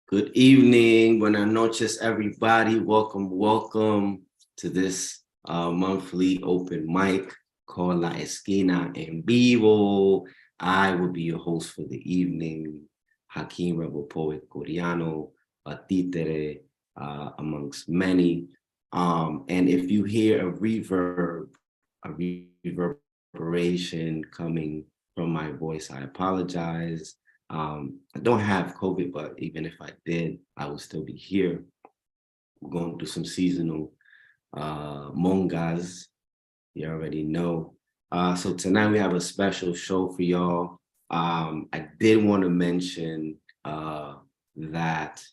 Good evening, buenas noches, everybody. Welcome to this monthly open mic called La Esquina en Vivo. I will be your host for the evening, Hakeem Rebel Poet Coreano, a títere, amongst many. And if you hear a reverberation coming from my voice, I apologize. I don't have COVID, but even if I did, I would still be here. We're going through some seasonal mongas. You already know. So tonight we have a special show for y'all. I did want to mention that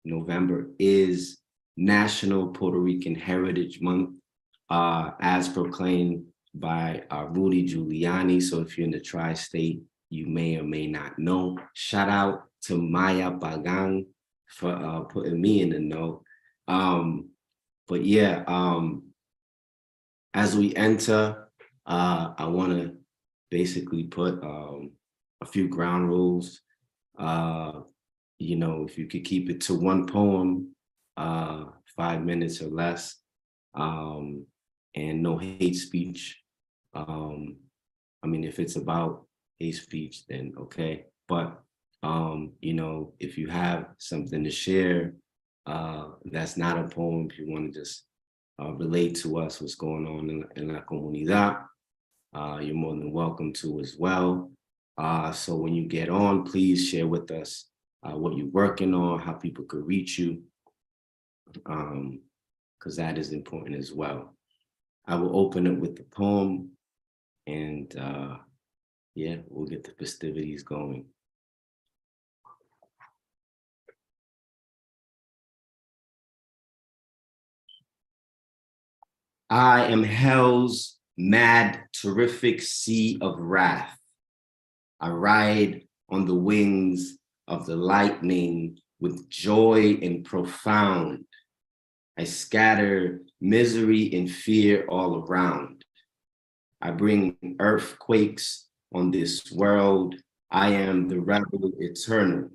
November is National Puerto Rican Heritage Month, as proclaimed by Rudy Giuliani. So if you're in the tri-state, you may or may not know. Shout out to Maya Pagan for putting me in the know. But yeah, as we enter, I want to basically put a few ground rules. You know, if you could keep it to one poem, 5 minutes or less, and no hate speech. I mean, if it's about hate speech, then okay. But you know, if you have something to share, that's not a poem, if you want to just relate to us what's going on in la comunidad, you're more than welcome to as well. So when you get on, please share with us what you're working on, how people could reach you, because that is important as well. I will open it with the poem, and yeah, we'll get the festivities going. I am hell's mad, terrific sea of wrath. I ride on the wings of the lightning with joy and profound. I scatter misery and fear all around. I bring earthquakes on this world. I am the rebel eternal.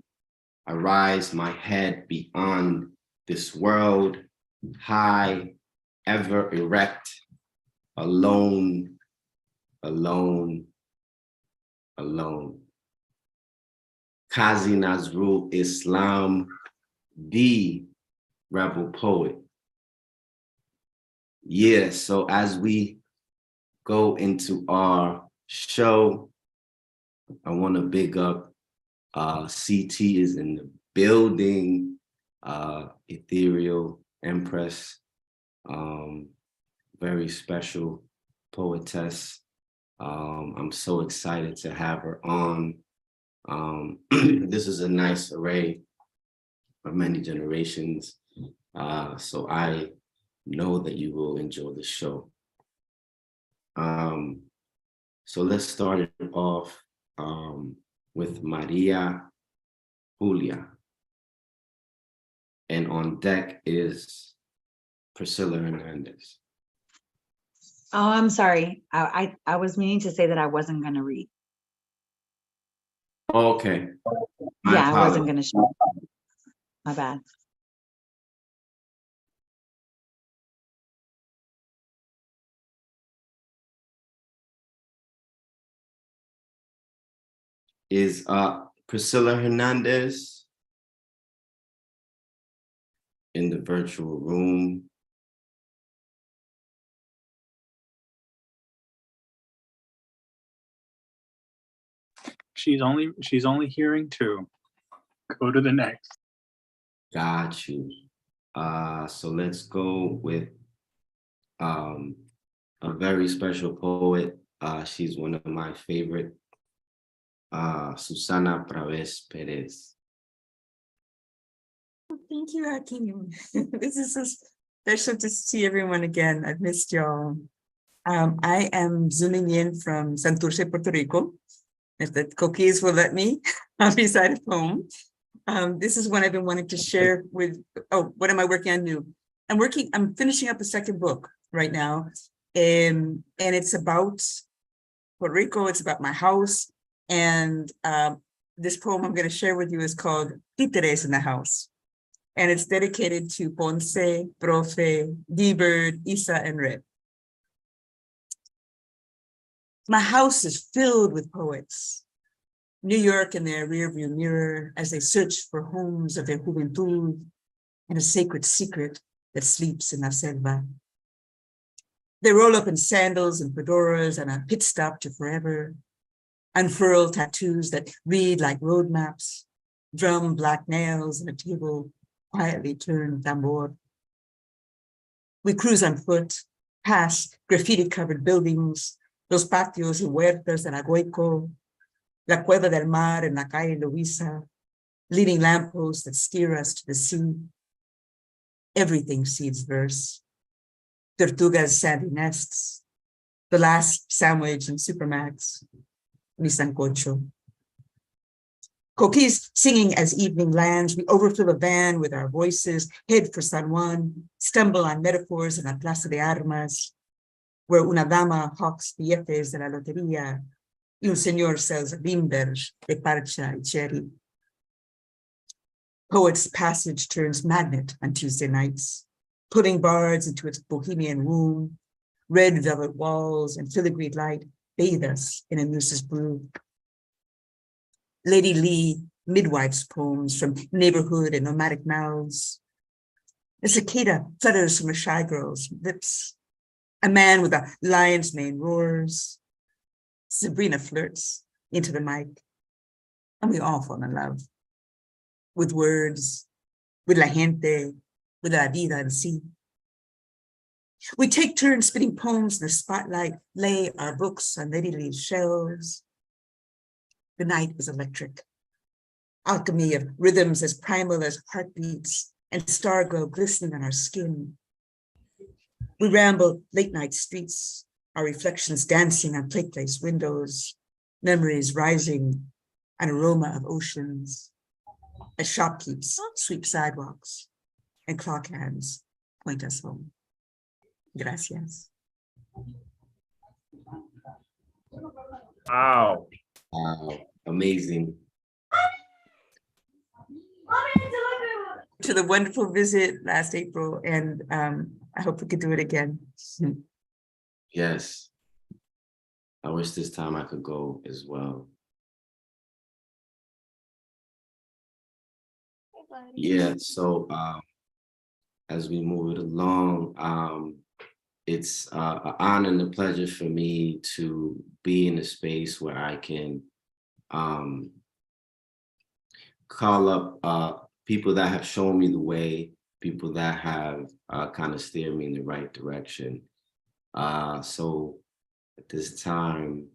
I rise my head beyond this world, high, ever erect, alone, alone, alone. Qazi Nazrul Islam, the rebel poet. Yeah, so as we go into our show, I want to big up CT is in the building, Ethereal Empress, very special poetess. I'm so excited to have her on. This is a nice array of many generations. So I know that you will enjoy the show. So let's start it off with Maria Julia. And on deck is Priscilla Hernandez. Oh, I'm sorry. I was meaning to say that I wasn't going to read. Okay. Yeah, I wasn't going to share. My bad. Is Priscilla Hernandez in the virtual room? She's only hearing two. Go to the next. Got you. So let's go with a very special poet. She's one of my favorite, Susana Praves Perez. Thank you, Hakeem. This is so special to see everyone again. I've missed y'all. I am zooming in from Santurce, Puerto Rico. If the cookies will let me, I'll recite a poem. This is one I've been wanting to share with, what am I working on new? I'm finishing up a second book right now. And it's about Puerto Rico, it's about my house. And This poem I'm going to share with you is called Títeres in the House. And it's dedicated to Ponce, Profe, D-Bird, Isa, and Red. My house is filled with poets. New York in their rearview mirror as they search for homes of their juventud and a sacred secret that sleeps in la selva. They roll up in sandals and fedoras and a pit stop to forever, unfurl tattoos that read like roadmaps, drum black nails and a table quietly turned tambor. We cruise on foot, past graffiti-covered buildings, los patios y huertas de la Goico, la Cueva del Mar en la calle Luisa, leading lampposts that steer us to the sea. Everything seeds verse. Tortugas sandy nests, the last sandwich in Supermax, mi sancocho. Coquis singing as evening lands, we overfill a van with our voices, head for San Juan, stumble on metaphors in la Plaza de Armas, where una dama hawks billetes de la lotería, y un señor sells bimbers de parcha y cherry. Poet's Passage turns magnet on Tuesday nights, putting bards into its bohemian womb. Red velvet walls and filigree light bathe us in a moose's brew. Lady Lee midwife's poems from neighborhood and nomadic mouths. A cicada flutters from a shy girl's lips. A man with a lion's mane roars. Sabrina flirts into the mic, and we all fall in love with words, with la gente, with la vida en sí. We take turns spitting poems in the spotlight, lay our books on Lady Lee's shelves. The night was electric. Alchemy of rhythms as primal as heartbeats and star glow glistening on our skin. We ramble late night streets, our reflections dancing on plate glass windows, memories rising, an aroma of oceans. As shopkeepers sweep sidewalks and clock hands point us home. Gracias. Wow. Wow, amazing. To the wonderful visit last April, and I hope we could do it again. Yes. I wish this time I could go as well. Yeah, so as we move it along, it's an honor and a pleasure for me to be in a space where I can call up people that have shown me the way, people that have kind of steered me in the right direction. So at this time,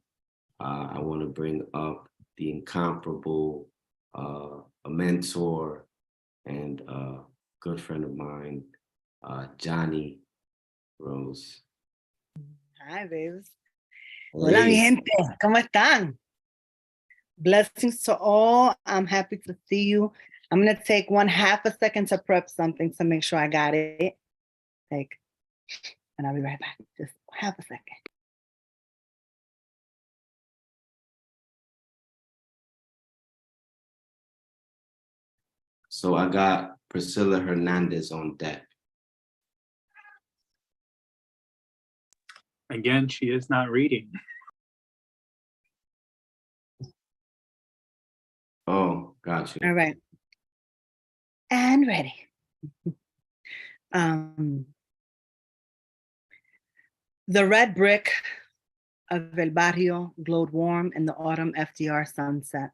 I want to bring up the incomparable, a mentor and a good friend of mine, Johnny Rose. Hi, babes. Hola, mi Hey, gente. ¿Cómo están? Blessings to all. I'm happy to see you. I'm going to take 1/2 second to prep something to make sure I got it. And I'll be right back. Just 1/2 second. so I got Priscilla Hernandez on deck. Again, she is not reading. Oh, got you. All right. And ready. The red brick of El Barrio glowed warm in the autumn FDR sunset.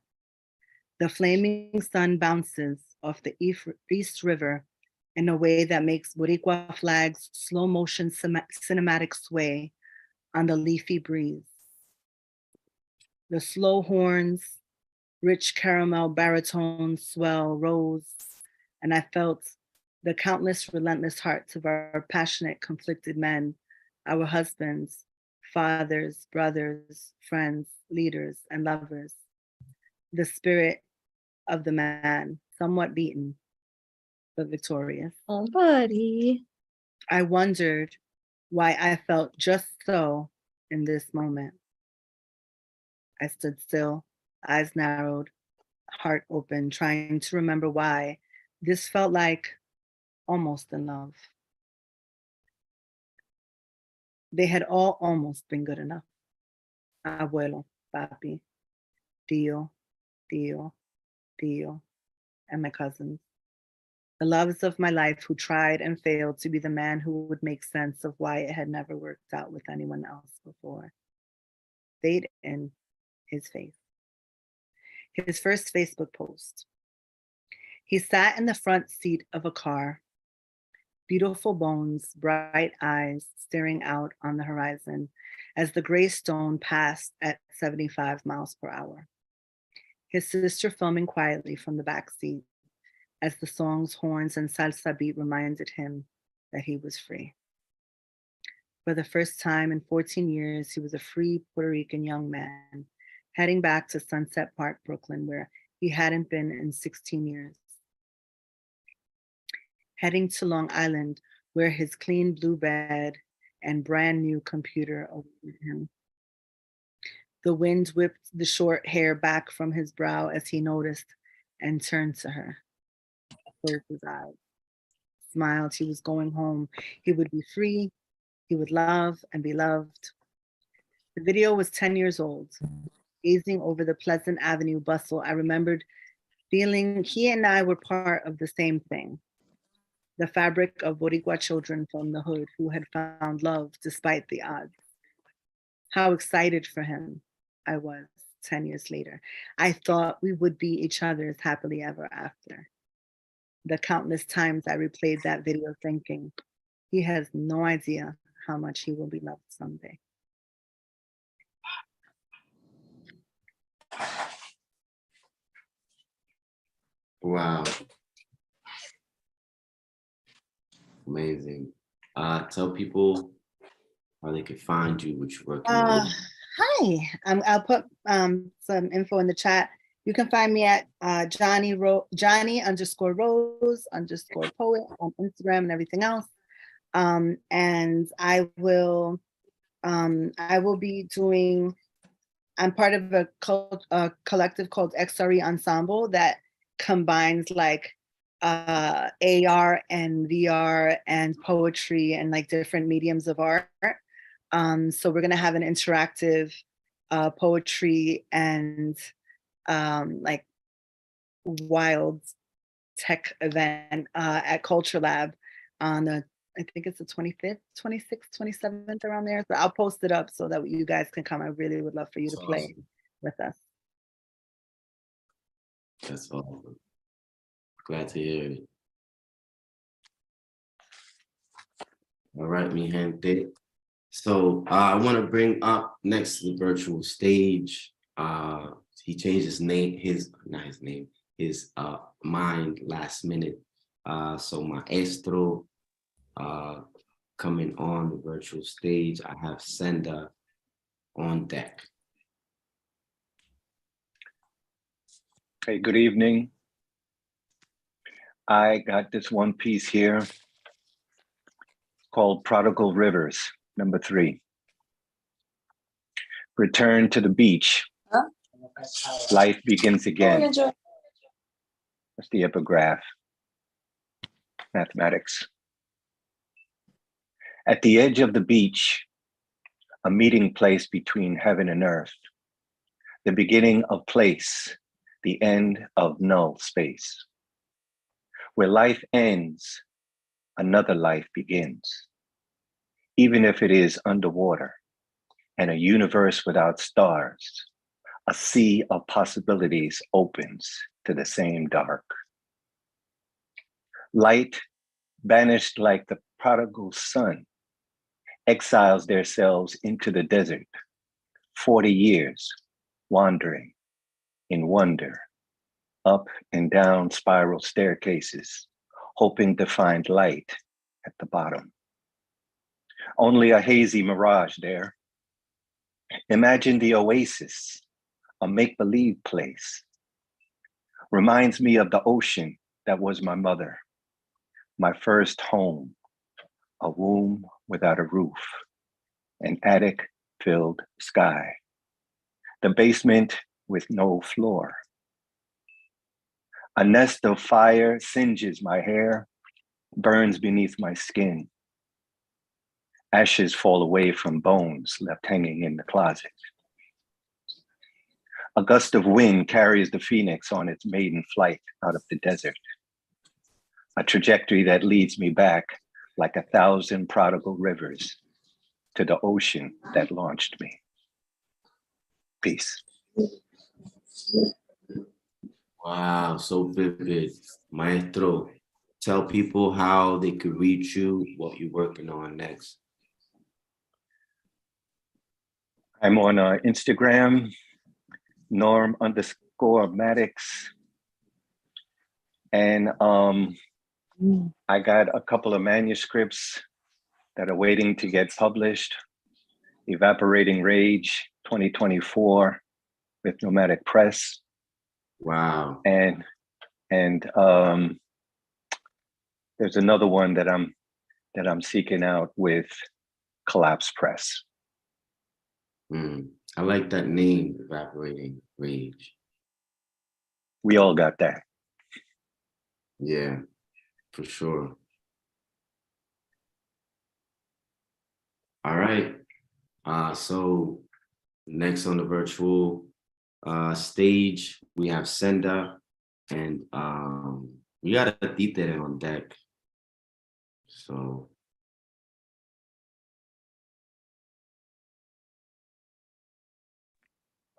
The flaming sun bounces off the East River in a way that makes Boricua flags slow motion cinematic sway on the leafy breeze. The slow horns, rich caramel baritones swell, rose, and I felt the countless relentless hearts of our passionate, conflicted men, our husbands, fathers, brothers, friends, leaders, and lovers. The spirit of the man, somewhat beaten, but victorious. Oh, buddy. I wondered why I felt just so in this moment. I stood still, eyes narrowed, heart open, trying to remember why this felt like almost in love. They had all almost been good enough. Abuelo, papi, tío, tío, tío, and my cousins. The loves of my life who tried and failed to be the man who would make sense of why it had never worked out with anyone else before. Stayed in his face. His first Facebook post. He sat in the front seat of a car, beautiful bones, bright eyes staring out on the horizon as the gray stone passed at 75 miles per hour. His sister filming quietly from the back seat as the song's horns and salsa beat reminded him that he was free. For the first time in 14 years, he was a free Puerto Rican young man heading back to Sunset Park, Brooklyn, where he hadn't been in 16 years. Heading to Long Island, where his clean blue bed and brand new computer awaited him. The wind whipped the short hair back from his brow as he noticed and turned to her. Closed his eyes, smiled. He was going home. He would be free. He would love and be loved. The video was 10 years old. Gazing over the Pleasant Avenue bustle, I remembered feeling he and I were part of the same thing. The fabric of Boricua children from the hood who had found love despite the odds. How excited for him I was 10 years later. I thought we would be each other's happily ever after. The countless times I replayed that video thinking, he has no idea how much he will be loved someday. Wow. Amazing. Tell people how they can find you, what you're working on. Hi, I'll put some info in the chat. You can find me at Johnny _ Rose _ poet on Instagram and everything else. And I will be doing, I'm part of a collective called XRE Ensemble that combines like AR and VR and poetry and like different mediums of art. So we're gonna have an interactive poetry and like wild tech event at Culture Lab on the, I think it's the 25th, 26th, 27th, around there. So I'll post it up so that you guys can come. I really would love for you to play Awesome. with us. That's awesome. Glad to hear it. All right, mi gente. So I want to bring up next to the virtual stage. He changed his name, his mind last minute. So Maestro coming on the virtual stage. I have Senda on deck. Hey, good evening. I got this one piece here called Prodigal Rivers, number 3. Return to the beach. Life begins again. That's the epigraph. Mathematics. At the edge of the beach, a meeting place between heaven and earth, the beginning of place, the end of null space. Where life ends, another life begins, even if it is underwater and a universe without stars, a sea of possibilities opens to the same dark. Light, banished like the prodigal son, exiles themselves into the desert, 40 years wandering in wonder, up and down spiral staircases, hoping to find light at the bottom. Only a hazy mirage there. Imagine the oasis, a make-believe place. Reminds me of the ocean that was my mother, my first home, a womb without a roof, an attic-filled sky, the basement with no floor, A nest of fire singes my hair, burns beneath my skin. Ashes fall away from bones left hanging in the closet. A gust of wind carries the phoenix on its maiden flight out of the desert. A trajectory that leads me back like 1,000 prodigal rivers to the ocean that launched me. Peace. Wow, so vivid. Maestro, tell people how they could reach you, what you're working on next. I'm on Instagram, Norm_Maddox. And I got a couple of manuscripts that are waiting to get published. Evaporating Rage 2024 with Nomadic Press. Wow. And there's another one that I'm seeking out with Collapse Press. I like that name, Evaporating Rage. We all got that. Yeah, for sure. All right. So next on the virtual stage, we have Senda, and we got a títere on deck. So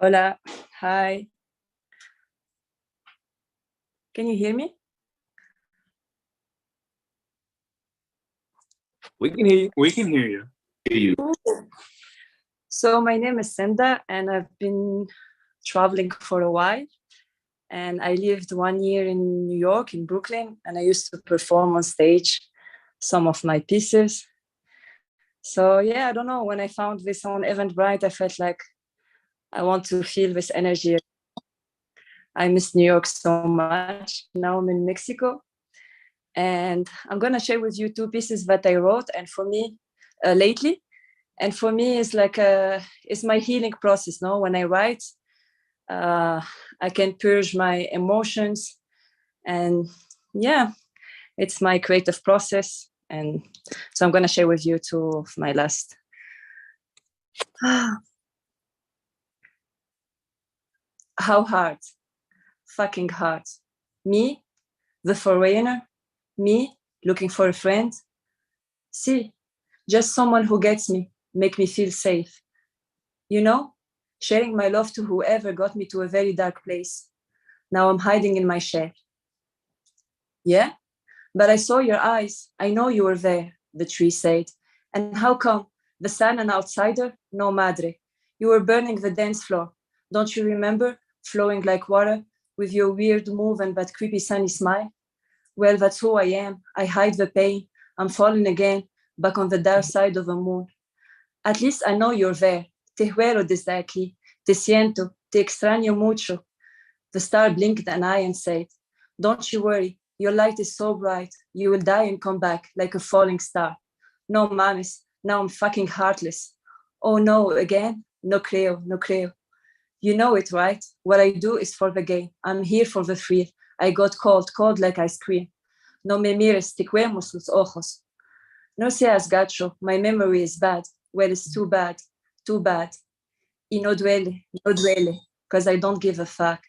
Hola, hi. Can you hear me? We can hear you. We can hear you. hear you. So my name is Senda, and I've been traveling for a while. And I lived 1 year in New York, in Brooklyn, and I used to perform on stage some of my pieces. So yeah, I don't know, when I found this on Eventbrite, I felt like I want to feel this energy. I miss New York so much. Now I'm in Mexico. And I'm gonna share with you 2 pieces that I wrote, and for me, lately. And for me, it's like it's my healing process. No, when I write, I can purge my emotions, and yeah, it's my creative process. And so I'm gonna share with you 2 of my last. How hard, fucking hard. Me, the foreigner, me looking for a friend. See, just someone who gets me, make me feel safe. You know, sharing my love to whoever got me to a very dark place. Now I'm hiding in my shell. Yeah, but I saw your eyes. I know you were there, the tree said. And how come? The sun an outsider? No madre. You were burning the dance floor. Don't you remember? Flowing like water with your weird move and that creepy sunny smile. Well, that's who I am. I hide the pain. I'm falling again, back on the dark side of the moon. At least I know you're there. Te huelo desde aquí. Te siento. Te extraño mucho. The star blinked an eye and said, don't you worry. Your light is so bright. You will die and come back like a falling star. No mames. Now I'm fucking heartless. Oh no, again? No creo, no creo. You know it, right? What I do is for the game. I'm here for the thrill. I got cold like ice cream. No me mires, te cuemos los ojos. No seas gacho, my memory is bad. Well, it's too bad, too bad. Y no duele, because I don't give a fuck.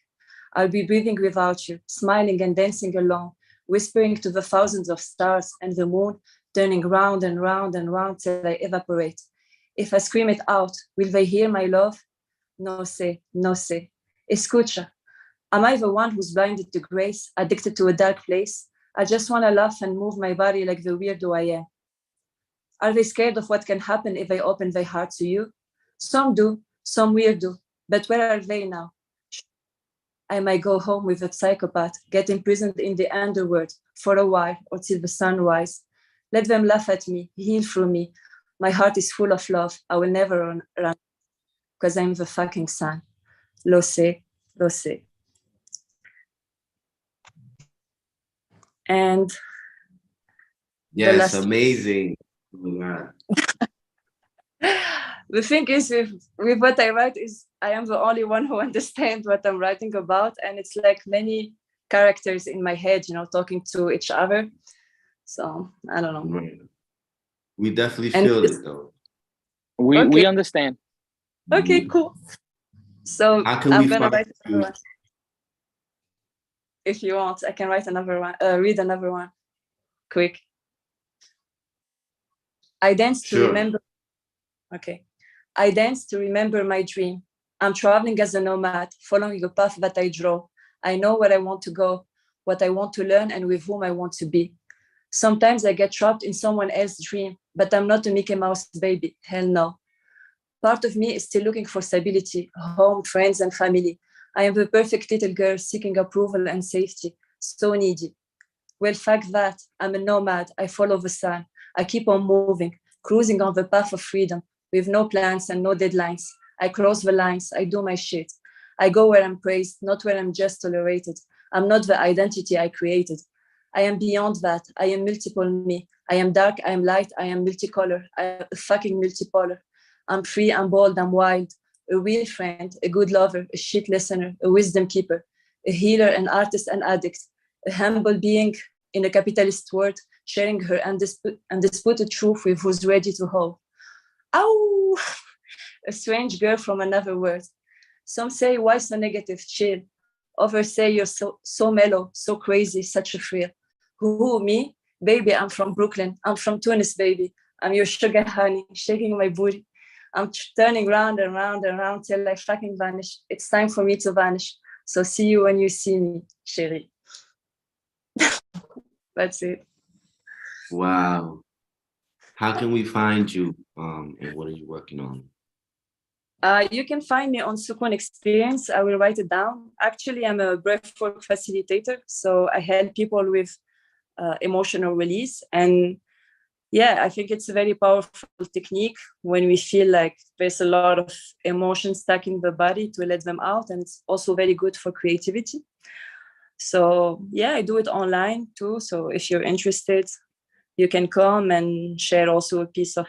I'll be breathing without you, smiling and dancing alone, whispering to the thousands of stars and the moon, turning round and round and round till I evaporate. If I scream it out, will they hear my love? No sé, no sé. Escucha. Am I the one who's blinded to grace, addicted to a dark place? I just want to laugh and move my body like the weirdo I am. Are they scared of what can happen if I open their heart to you? Some do, some weird do, but where are they now? I might go home with a psychopath, get imprisoned in the underworld for a while or till the sunrise. Let them laugh at me, heal through me. My heart is full of love. I will never run because I'm the fucking sun. Lo sé, lo sé. And Yes, amazing. Oh my God. The thing is with what I write is I am the only one who understands what I'm writing about. And it's like many characters in my head, talking to each other. So I don't know. Right. We definitely And feel this- it though. We Okay. understand. Okay, cool. So How can I'm we gonna find write you? another one. If you want, I can write another one, read another one. Quick. I dance to Sure. remember. Okay. I dance to remember my dream. I'm traveling as a nomad, following a path that I draw. I know where I want to go, what I want to learn, and with whom I want to be. Sometimes I get trapped in someone else's dream, but I'm not a Mickey Mouse baby. Hell no. Part of me is still looking for stability, home, friends, and family. I am the perfect little girl seeking approval and safety, so needy. Well, fact that I'm a nomad, I follow the sun. I keep on moving, cruising on the path of freedom, with no plans and no deadlines. I cross the lines, I do my shit. I go where I'm praised, not where I'm just tolerated. I'm not the identity I created. I am beyond that. I am multiple me. I am dark, I am light, I am multicolor. I am fucking multipolar. I'm free, I'm bold, I'm wild. A real friend, a good lover, a shit listener, a wisdom keeper, a healer, an artist, an addict, a humble being in a capitalist world, sharing her undisputed truth with who's ready to hold. Ow! A strange girl from another world. Some say, why so negative? Chill. Others say you're so mellow, so crazy, such a thrill. Who, me? Baby, I'm from Brooklyn. I'm from Tunis, baby. I'm your sugar honey, shaking my booty. I'm turning round and round and round till I fucking vanish. It's time for me to vanish. So see you when you see me, chérie. That's it. Wow. How can we find you? And what are you working on? You can find me on Sukun Experience. I will write it down. Actually, I'm a breathwork facilitator, so I help people with emotional release. And yeah, I think it's a very powerful technique when we feel like there's a lot of emotion stuck in the body to let them out. And it's also very good for creativity. So yeah, I do it online too. So if you're interested, you can come and share also a piece of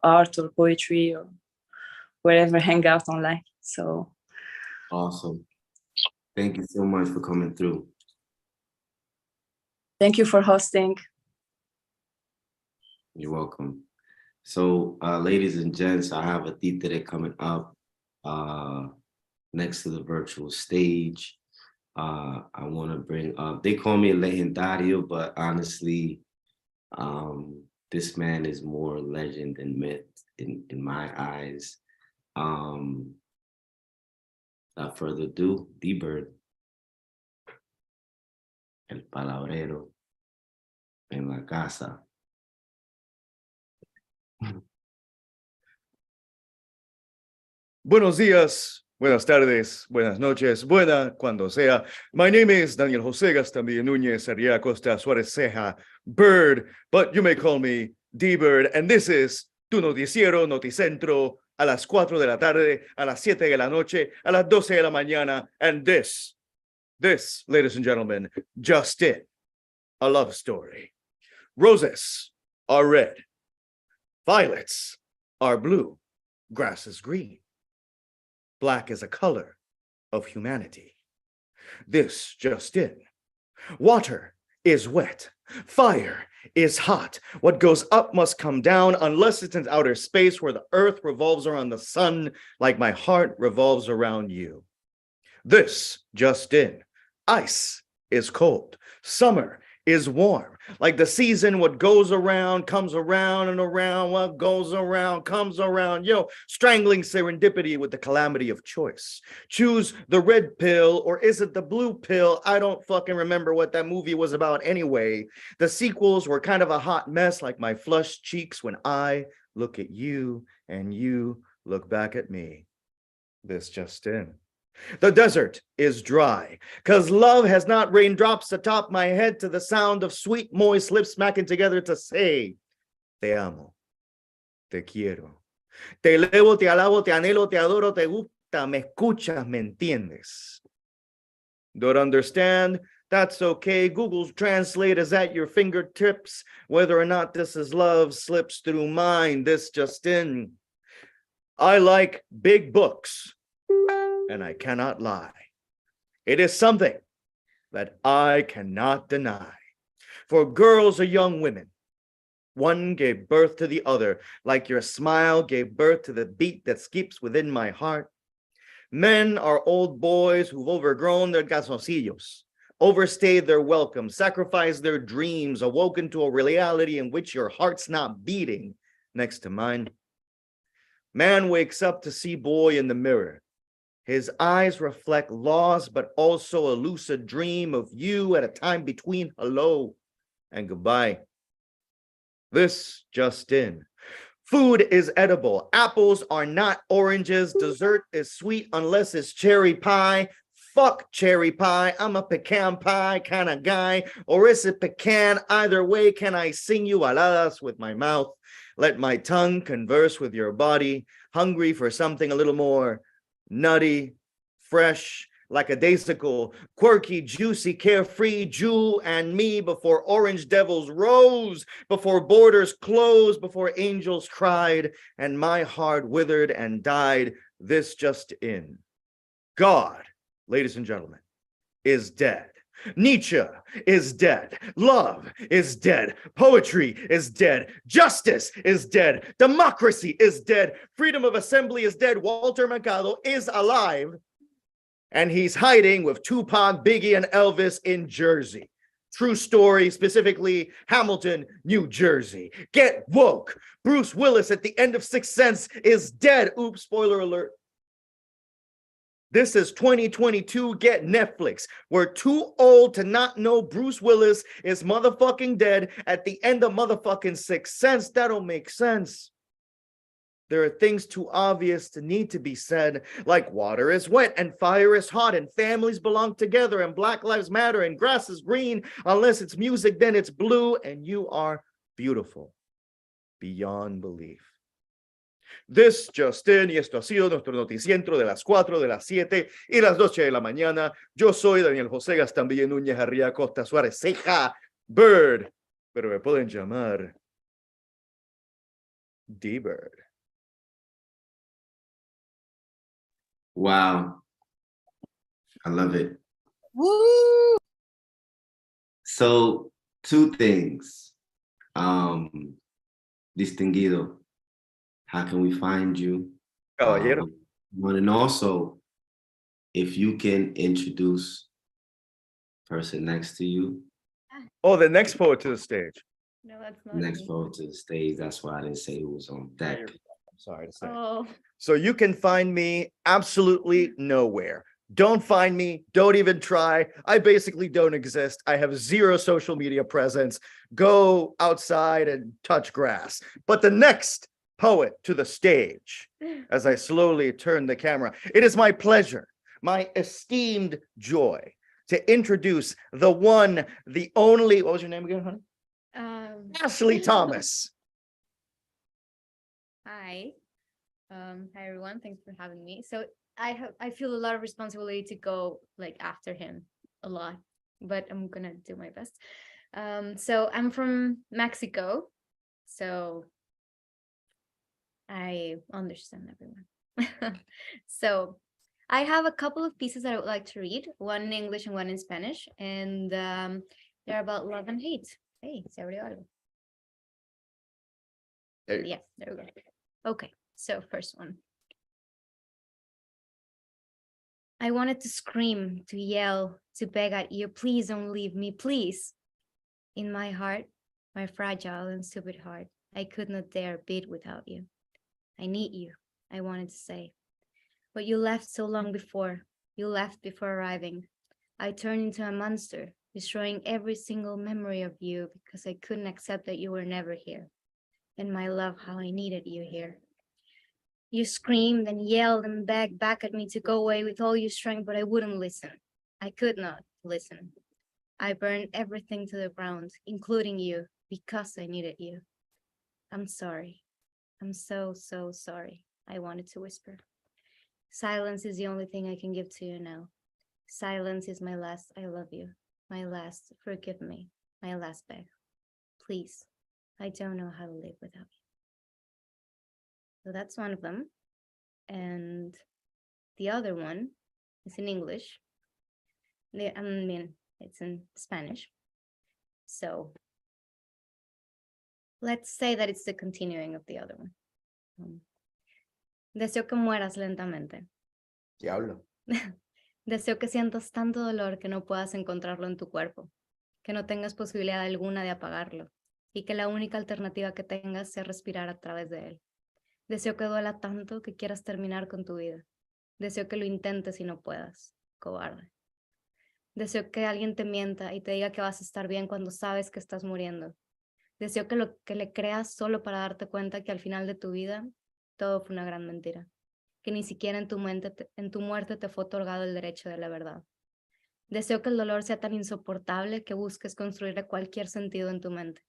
art or poetry or wherever, hang out online. So Awesome. Thank you so much for coming through. thank you for hosting. You're welcome. So, ladies and gents, I have a títere coming up next to the virtual stage. I want to bring up, they call me a legendario, but honestly, this man is more legend than myth in my eyes. Without further ado, D-Bird, el palabrero en la casa. Buenos días, buenas tardes, buenas noches, buena cuando sea. My name is Daniel José Gastamilla Núñez Aria Costa Suárez Ceja Bird, but you may call me D-Bird, and this is tu noticiero Noticentro a las 4 de la tarde, a las 7 de la noche, a las 12 de la mañana, and this, ladies and gentlemen, just it, a love story. Roses are red, violets are blue, grass is green. Black is a color of humanity. This just in. Water is wet. Fire is hot. What goes up must come down unless it's in outer space where the earth revolves around the sun like my heart revolves around you. This just in. Ice is cold. Summer is warm. Like the season, what goes around comes around and around. What goes around comes around. Strangling serendipity with the calamity of choice. Choose the red pill, or is it the blue pill? I don't fucking remember what that movie was about anyway. The sequels were kind of a hot mess, like my flushed cheeks when I look at you and you look back at me. This just in. The desert is dry, because love has not raindrops atop my head to the sound of sweet, moist lips smacking together to say, te amo, te quiero, te elevo, te alabo, te anhelo, te adoro, te gusta, me escuchas, me entiendes. Don't understand? That's okay. Google Translate is at your fingertips. Whether or not this is love slips through mine. This just in. I like big books. And I cannot lie. It is something that I cannot deny. For girls are young women. One gave birth to the other, like your smile gave birth to the beat that skips within my heart. Men are old boys who've overgrown their calzoncillos, overstayed their welcome, sacrificed their dreams, awoken to a reality in which your heart's not beating next to mine. Man wakes up to see boy in the mirror. His eyes reflect loss, but also a lucid dream of you at a time between hello and goodbye. This just in. Food is edible. Apples are not oranges. Dessert is sweet unless it's cherry pie. Fuck cherry pie. I'm a pecan pie kind of guy. Or is it pecan? Either way, can I sing you aladas with my mouth? Let my tongue converse with your body. Hungry for something a little more nutty, fresh, like a daisical, quirky, juicy, carefree, Jew and me before orange devils rose, before borders closed, before angels cried, and my heart withered and died. This just in. God, ladies and gentlemen, is dead. Nietzsche is dead. Love is dead. Poetry is dead. Justice is dead. Democracy is dead. Freedom of assembly is dead. Walter Mercado is alive. And he's hiding with Tupac, Biggie, and Elvis in Jersey. True story, specifically Hamilton, New Jersey. Get woke. Bruce Willis at the end of Sixth Sense is dead. Oops, spoiler alert. This is 2022. Get Netflix. We're too old to not know Bruce Willis is motherfucking dead at the end of motherfucking Sixth Sense. That don't make sense. There are things too obvious to need to be said, like water is wet and fire is hot and families belong together and Black Lives Matter and grass is green. Unless it's music, then it's blue and you are beautiful beyond belief. This just in, y esto ha sido nuestro noticientro de las 4, de las 7 y las 8 de la mañana. Yo soy Daniel José Gastambide Núñez Arriaga Costa Suárez Ceja Bird, pero me pueden llamar D-Bird. Wow. I love it. Woo! So, two things. Distinguido, how can we find you? Caballero. And also, if you can introduce person next to you, Oh, the next poet to the stage. No, that's not next me. forward to the stage. That's why I didn't say who was on deck. I'm sorry to say. Oh, So you can find me absolutely nowhere. Don't find me. Don't even try. I basically don't exist. I have zero social media presence. Go outside and touch grass. But the next poet to the stage, as I slowly turn the camera, it is my pleasure, my esteemed joy to introduce the one, the only, what was your name again, honey? Ashley Thomas. Hi. Hi everyone. Thanks for having me. So I feel a lot of responsibility to go like after him a lot, but I'm gonna do my best. So I'm from Mexico, so I understand everyone. So I have a couple of pieces that I would like to read, one in English and one in Spanish, and they're about love and hate. Hey, se abrió algo. There you Yeah, there we go. Okay, so first one. I wanted to scream, to yell, to beg at you, please don't leave me, please. In my heart, my fragile and stupid heart, I could not dare beat without you. I need you, I wanted to say. But you left so long before. You left before arriving. I turned into a monster, destroying every single memory of you because I couldn't accept that you were never here. And my love, how I needed you here. You screamed and yelled and begged back at me to go away with all your strength, but I wouldn't listen. I could not listen. I burned everything to the ground, including you, because I needed you. I'm sorry. I'm so, so sorry. I wanted to whisper. Silence is the only thing I can give to you now. Silence is my last I love you, my last forgive me, my last beg. Please, I don't know how to live without you. So that's one of them. And the other one is in English. I mean, It's in Spanish. So let's say that it's the continuing of the other one. Deseo que mueras lentamente. Diablo. Deseo que sientas tanto dolor que no puedas encontrarlo en tu cuerpo, que no tengas posibilidad alguna de apagarlo y que la única alternativa que tengas sea respirar a través de él. Deseo que duela tanto que quieras terminar con tu vida. Deseo que lo intentes y no puedas, cobarde. Deseo que alguien te mienta y te diga que vas a estar bien cuando sabes que estás muriendo. Deseo que le creas solo para darte cuenta que al final de tu vida todo fue una gran mentira, que ni siquiera en tu muerte te fue otorgado el derecho de la verdad. Deseo que el dolor sea tan insoportable que busques construirle cualquier sentido en tu mente.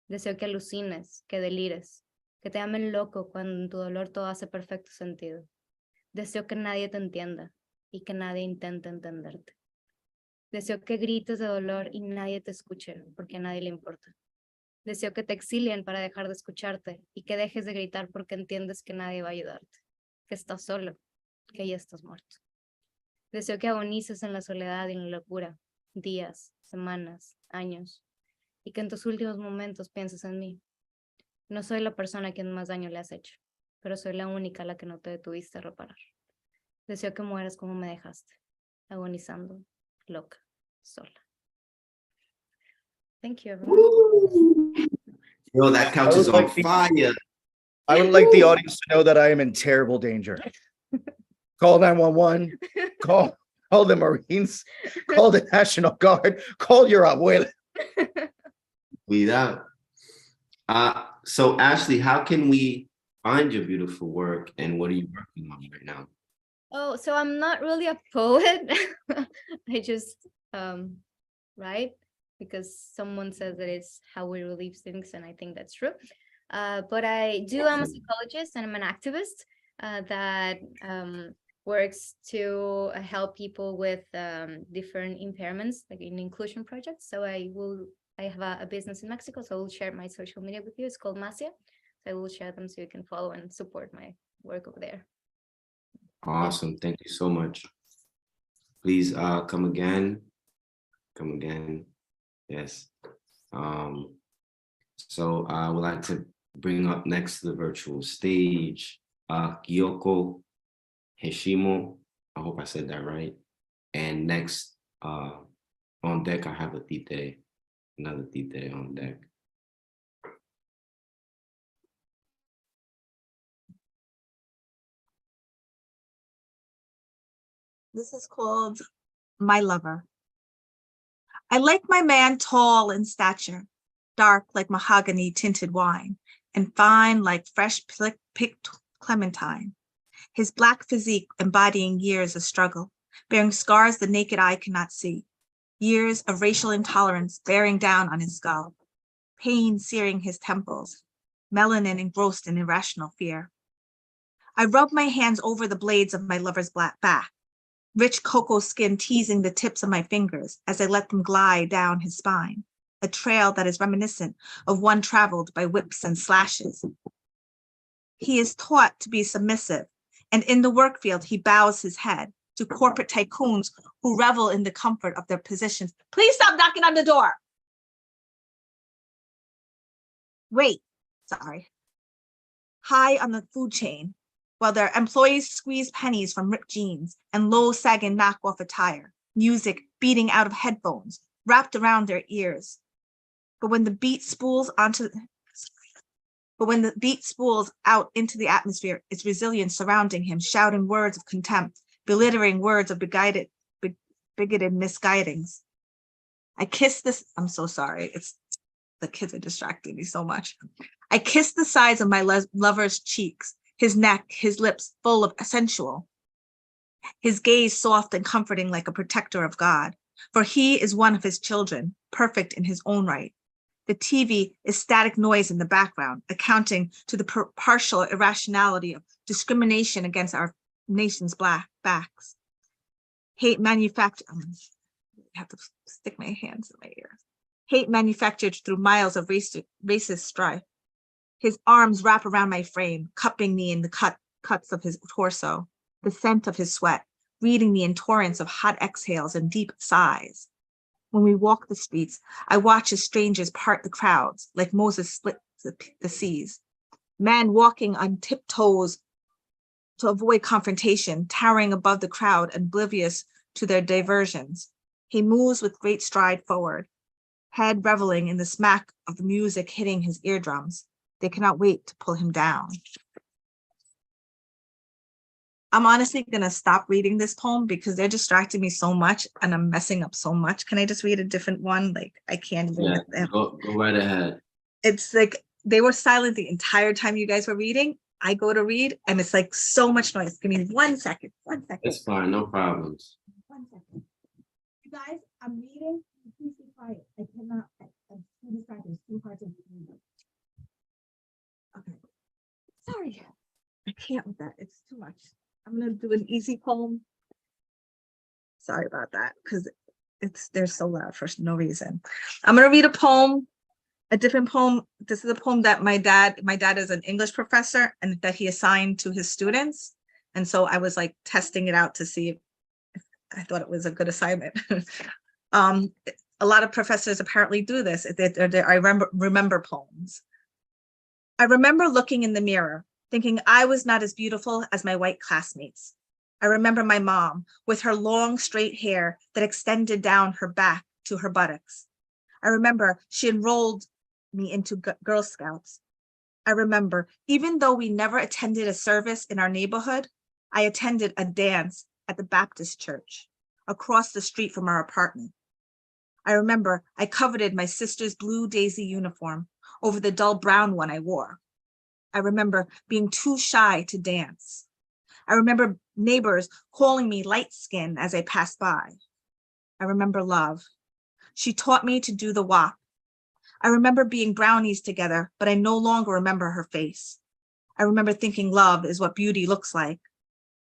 Deseo que alucines, que delires, que te llamen loco cuando en tu dolor todo hace perfecto sentido. Deseo que nadie te entienda y que nadie intente entenderte. Deseo que grites de dolor y nadie te escuche porque a nadie le importa. Deseo que te exilien para dejar de escucharte y que dejes de gritar porque entiendes que nadie va a ayudarte, que estás solo, que ya estás muerto. Deseo que agonices en la soledad y en la locura, días, semanas, años, y que en tus últimos momentos pienses en mí. No soy la persona a quien más daño le has hecho, pero soy la única a la que no te detuviste a reparar. Deseo que mueras como me dejaste, agonizando, loca, sola. Thank you, everyone. Yo, that couch is on fire. I would like the audience to know that I am in terrible danger. Call 911. Call the Marines. Call the National Guard. Call your abuela. Cuidado. So Ashley, how can we find your beautiful work and what are you working on right now? Oh, so I'm not really a poet. I just write because someone says that it's how we relieve things, and I think that's true. But I'm a psychologist and I'm an activist that works to help people with different impairments, like in inclusion projects. So I have a business in Mexico, so I will share my social media with you. It's called Masia. So I will share them so you can follow and support my work over there. Awesome. Thank you so much. Please come again. Come again. Yes. So I would like to bring up next to the virtual stage, Kyoko Heshimo. I hope I said that right. And next on deck, I have a títere, another títere on deck. This is called My Lover. I like my man tall in stature, dark like mahogany tinted wine, and fine like fresh picked clementine. His black physique embodying years of struggle, bearing scars the naked eye cannot see, years of racial intolerance bearing down on his skull, pain searing his temples, melanin engrossed in irrational fear. I rub my hands over the blades of my lover's black back, rich cocoa skin teasing the tips of my fingers as I let them glide down his spine, a trail that is reminiscent of one traveled by whips and slashes. He is taught to be submissive, and in the work field, he bows his head to corporate tycoons who revel in the comfort of their positions. Please stop knocking on the door. Wait, sorry. High on the food chain, while their employees squeeze pennies from ripped jeans and low sagging knockoff attire, music beating out of headphones wrapped around their ears. But when the beat spools out into the atmosphere, its resilience surrounding him, shouting words of contempt, belittling words of bigoted misguidings. I kiss this, I'm so sorry, the kids are distracting me so much. I kiss the sides of my lover's cheeks, his neck, his lips full of sensual, his gaze soft and comforting like a protector of God, for he is one of his children, perfect in his own right. The TV is static noise in the background, accounting to the partial irrationality of discrimination against our nation's backs. Hate manufactured, I have to stick my hands in my ears. Hate manufactured through miles of racist strife. His arms wrap around my frame, cupping me in the cuts of his torso, the scent of his sweat, reading me in torrents of hot exhales and deep sighs. When we walk the streets, I watch as strangers part the crowds, like Moses split the seas. Man walking on tiptoes to avoid confrontation, towering above the crowd, oblivious to their diversions. He moves with great stride forward, head reveling in the smack of the music hitting his eardrums. They cannot wait to pull him down. I'm honestly gonna stop reading this poem because they're distracting me so much and I'm messing up so much. Can I just read a different one? Like I can't even Yeah, get them. go right ahead. It's like they were silent the entire time you guys were reading. I go to read and it's like so much noise. Give me 1 second, 1 second. It's fine, no problems. 1 second. You guys, I'm reading. Please be quiet. I cannot. I'm too distracted. It's too hard to read. Okay. Sorry. I can't with that. It's too much. I'm gonna do an easy poem. Sorry about that, because they're so loud for no reason. I'm gonna read a poem, a different poem. This is a poem that my dad is an English professor and that he assigned to his students. And so I was like testing it out to see if I thought it was a good assignment. A lot of professors apparently do this. I remember poems. I remember looking in the mirror, thinking I was not as beautiful as my white classmates. I remember my mom with her long straight hair that extended down her back to her buttocks. I remember she enrolled me into Girl Scouts. I remember, even though we never attended a service in our neighborhood, I attended a dance at the Baptist church across the street from our apartment. I remember I coveted my sister's blue daisy uniform over the dull brown one I wore. I remember being too shy to dance. I remember neighbors calling me light skin as I passed by. I remember love. She taught me to do the WAP. I remember being brownies together, but I no longer remember her face. I remember thinking love is what beauty looks like.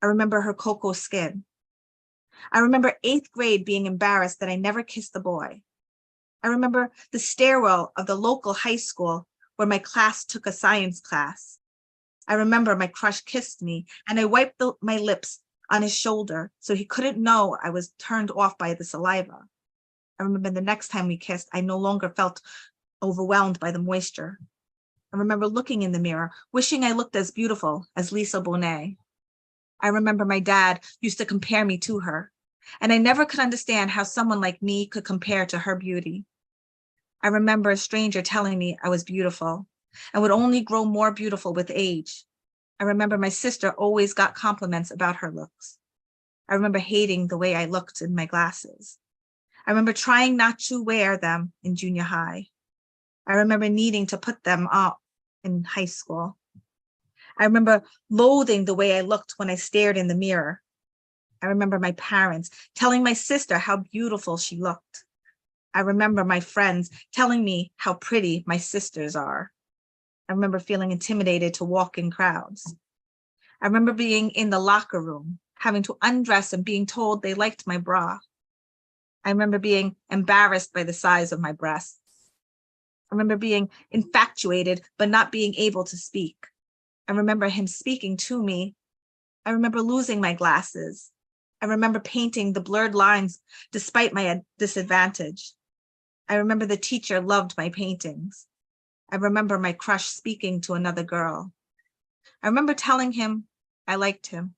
I remember her cocoa skin. I remember 8th grade being embarrassed that I never kissed a boy. I remember the stairwell of the local high school where my class took a science class. I remember my crush kissed me and I wiped my lips on his shoulder so he couldn't know I was turned off by the saliva. I remember the next time we kissed, I no longer felt overwhelmed by the moisture. I remember looking in the mirror, wishing I looked as beautiful as Lisa Bonet. I remember my dad used to compare me to her, and I never could understand how someone like me could compare to her beauty. I remember a stranger telling me I was beautiful and would only grow more beautiful with age. I remember my sister always got compliments about her looks. I remember hating the way I looked in my glasses. I remember trying not to wear them in junior high. I remember needing to put them up in high school. I remember loathing the way I looked when I stared in the mirror. I remember my parents telling my sister how beautiful she looked. I remember my friends telling me how pretty my sisters are. I remember feeling intimidated to walk in crowds. I remember being in the locker room, having to undress and being told they liked my bra. I remember being embarrassed by the size of my breasts. I remember being infatuated, but not being able to speak. I remember him speaking to me. I remember losing my glasses. I remember painting the blurred lines despite my disadvantage. I remember the teacher loved my paintings. I remember my crush speaking to another girl. I remember telling him I liked him.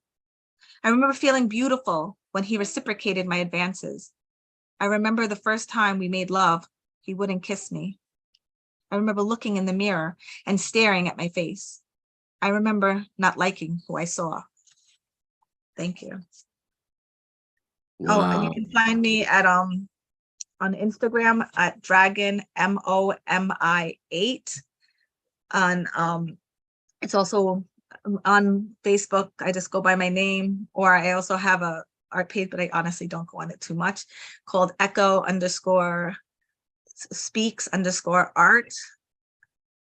I remember feeling beautiful when he reciprocated my advances. I remember the first time we made love, he wouldn't kiss me. I remember looking in the mirror and staring at my face. I remember not liking who I saw. Thank you. Oh, and you Wow. can find me at on Instagram at Dragon MOMI8. And it's also on Facebook. I just go by my name, or I also have a art page, but I honestly don't go on it too much, called Echo_Speaks_art.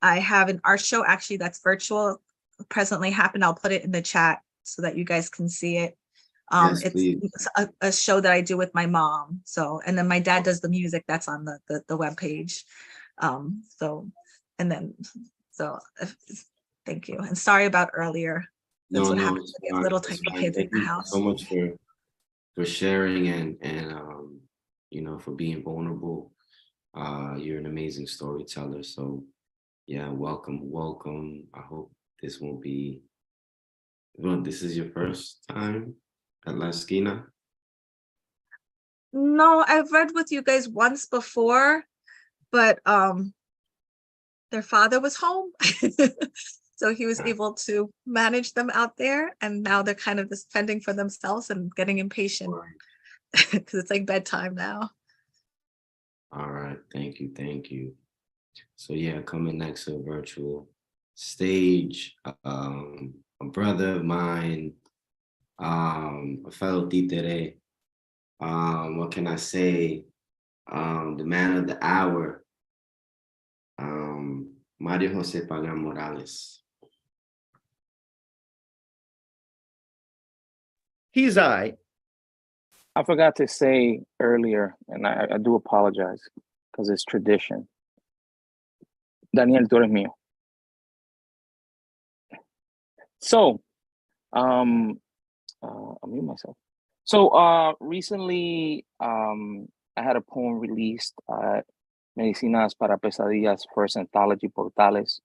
I have an art show actually that's virtual presently happened. I'll put it in the chat so that you guys can see it. Yes, It's please. a show that I do with my mom. So, and then my dad does the music that's on the webpage. Thank you. And sorry about earlier. That's what happens It's when you have fine. little It's tiny fine. kids in Thank the you house. so much for sharing and for being vulnerable. You're an amazing storyteller. So yeah, welcome. I hope this won't be, this is your first time at La Esquina? No, I've read with you guys once before, but their father was home. So he was able to manage them out there, and now they're kind of just fending for themselves and getting impatient because it's like bedtime now. All right, thank you. So yeah, coming next to a virtual stage, a brother of mine, a fellow títere, what can I say? The man of the hour, Mario Jose Pagan Morales. He's I forgot to say earlier, and I do apologize because it's tradition. Daniel, tú eres mío. So, I'll mute myself. So, recently, I had a poem released at Medicinas para Pesadillas first anthology Portales.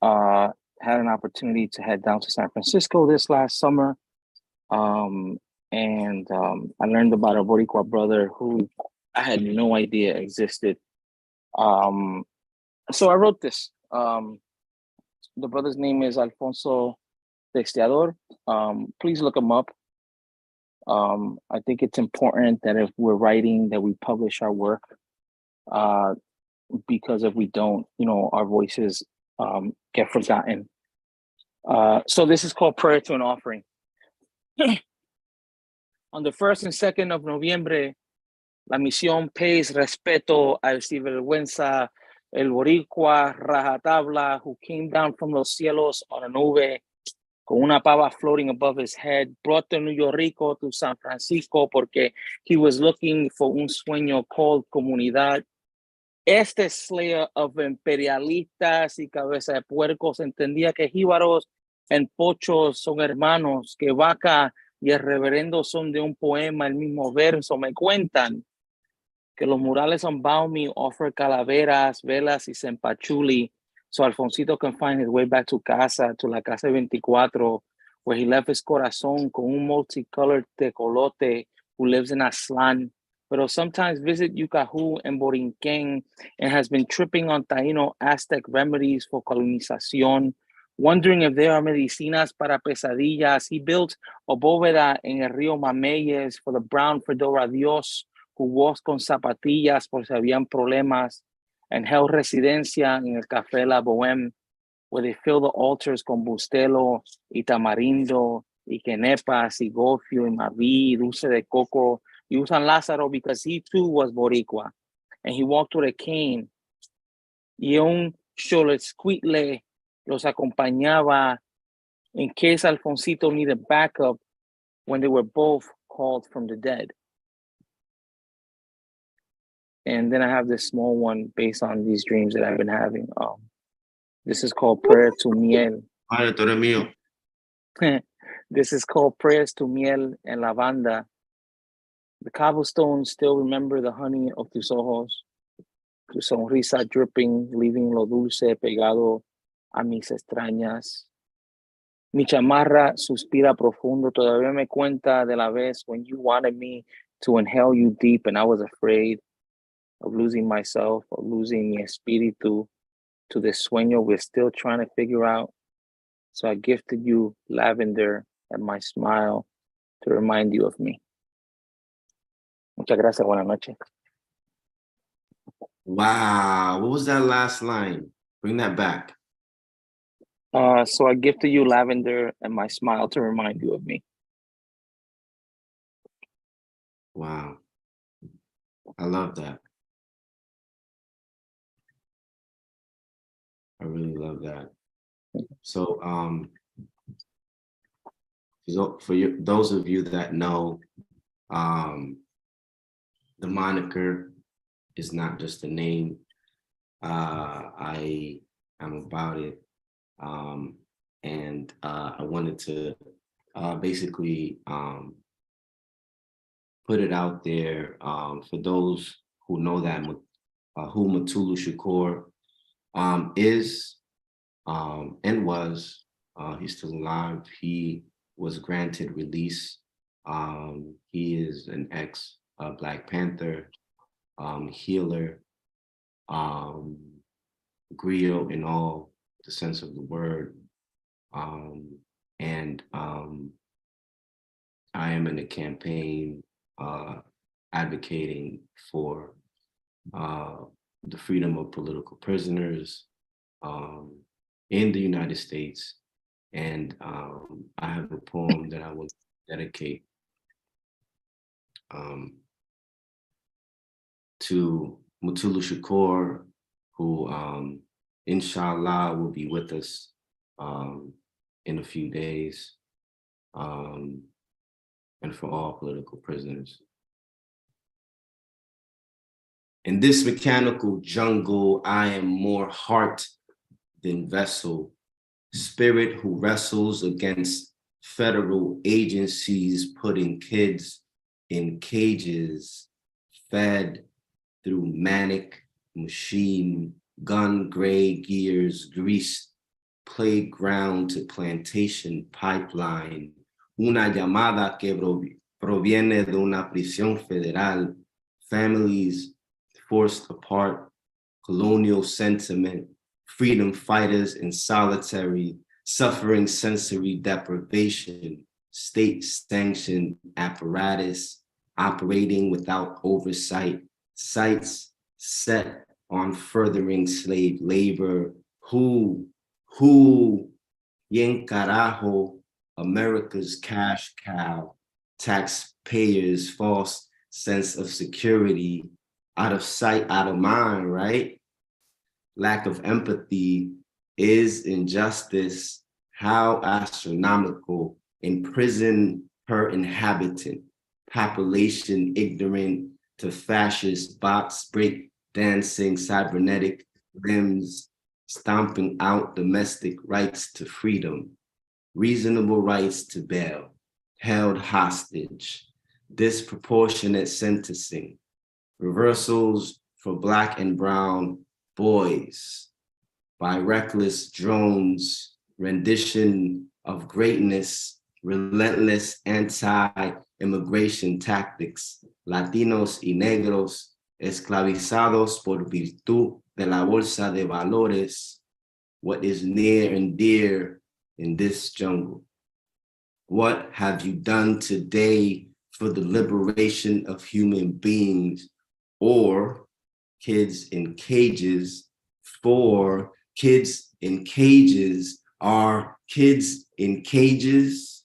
Had an opportunity to head down to San Francisco this last summer. And I learned about a Boricua brother who I had no idea existed. So I wrote this. The brother's name is Alfonso Texteador. Please look him up. I think it's important that if we're writing, that we publish our work. Because if we don't, our voices get forgotten. So this is called Prayer to an Offering. On the 1st and 2nd of Noviembre, la misión pays respeto al sinvergüenza, el boricua rajatabla who came down from los cielos on a nube, con una pava floating above his head, brought the New York to San Francisco porque he was looking for un sueño called comunidad. Este slayer of imperialistas y cabeza de puercos entendía que jíbaros en pochos son hermanos, que vaca y el reverendo son de un poema, el mismo verso. Me cuentan que los murales on Baumi offer calaveras, velas y sempachuli, so Alfonsito can find his way back to casa, to la casa 24, where he left his corazón con un multicolored tecolote who lives in Aslan, pero sometimes visit Yucaju and Borinquen and has been tripping on Taino Aztec remedies for colonización, wondering if there are medicinas para pesadillas. He built a bóveda en el río Mameyes for the brown Fedora Dios who walks con zapatillas por si habían problemas, and held residencia en el Café La Bohème, where they fill the altars con bustelo y tamarindo y quenepas y gofio y maví, dulce de coco, y usan Lázaro because he too was boricua, and he walked with a cane, y un xolescuitle los acompañaba in case Alfonsito needed backup when they were both called from the dead. And then I have this small one based on these dreams that I've been having. This is called Prayer to Miel. Ay, tú eres mío. This is called Prayers to Miel and Lavanda. The cobblestones still remember the honey of tus ojos, tu sonrisa dripping, leaving lo dulce pegado a mis extrañas. Mi chamarra suspira profundo. Todavía me cuenta de la vez when you wanted me to inhale you deep and I was afraid of losing myself, of losing mi espíritu to this sueño we're still trying to figure out. So I gifted you lavender and my smile to remind you of me. Muchas gracias. Buenas noches. Wow, what was that last line? Bring that back. So I gifted you lavender and my smile to remind you of me. Wow, I love that. I really love that. So, for you, those of you that know, the moniker is not just a name. I am about it, and I wanted to basically put it out there for those who know that who Mutulu Shakur is and was. He's still alive. He was granted release. He is an ex Black Panther healer, griot in all the sense of the word. And I am in a campaign advocating for the freedom of political prisoners in the United States. And I have a poem that I will dedicate to Mutulu Shakur, who inshallah will be with us in a few days, and for all political prisoners. In this mechanical jungle, I am more heart than vessel, spirit who wrestles against federal agencies, putting kids in cages, fed through manic machine, gun gray gears, greased playground to plantation pipeline, una llamada que proviene de una prisión federal, families forced apart, colonial sentiment, freedom fighters in solitary, suffering sensory deprivation, state-sanctioned apparatus operating without oversight, sights set on furthering slave labor, who, yen carajo, America's cash cow, taxpayers' false sense of security, out of sight, out of mind, right? Lack of empathy is injustice, how astronomical, in prison per inhabitant, population ignorant to fascist box break dancing cybernetic limbs, stomping out domestic rights to freedom, reasonable rights to bail, held hostage, disproportionate sentencing, reversals for Black and brown boys by reckless drones, rendition of greatness, relentless anti-immigration tactics, Latinos y negros esclavizados por virtud de la bolsa de valores, what is near and dear in this jungle. What have you done today for the liberation of human beings, or kids in cages? For kids in cages are kids in cages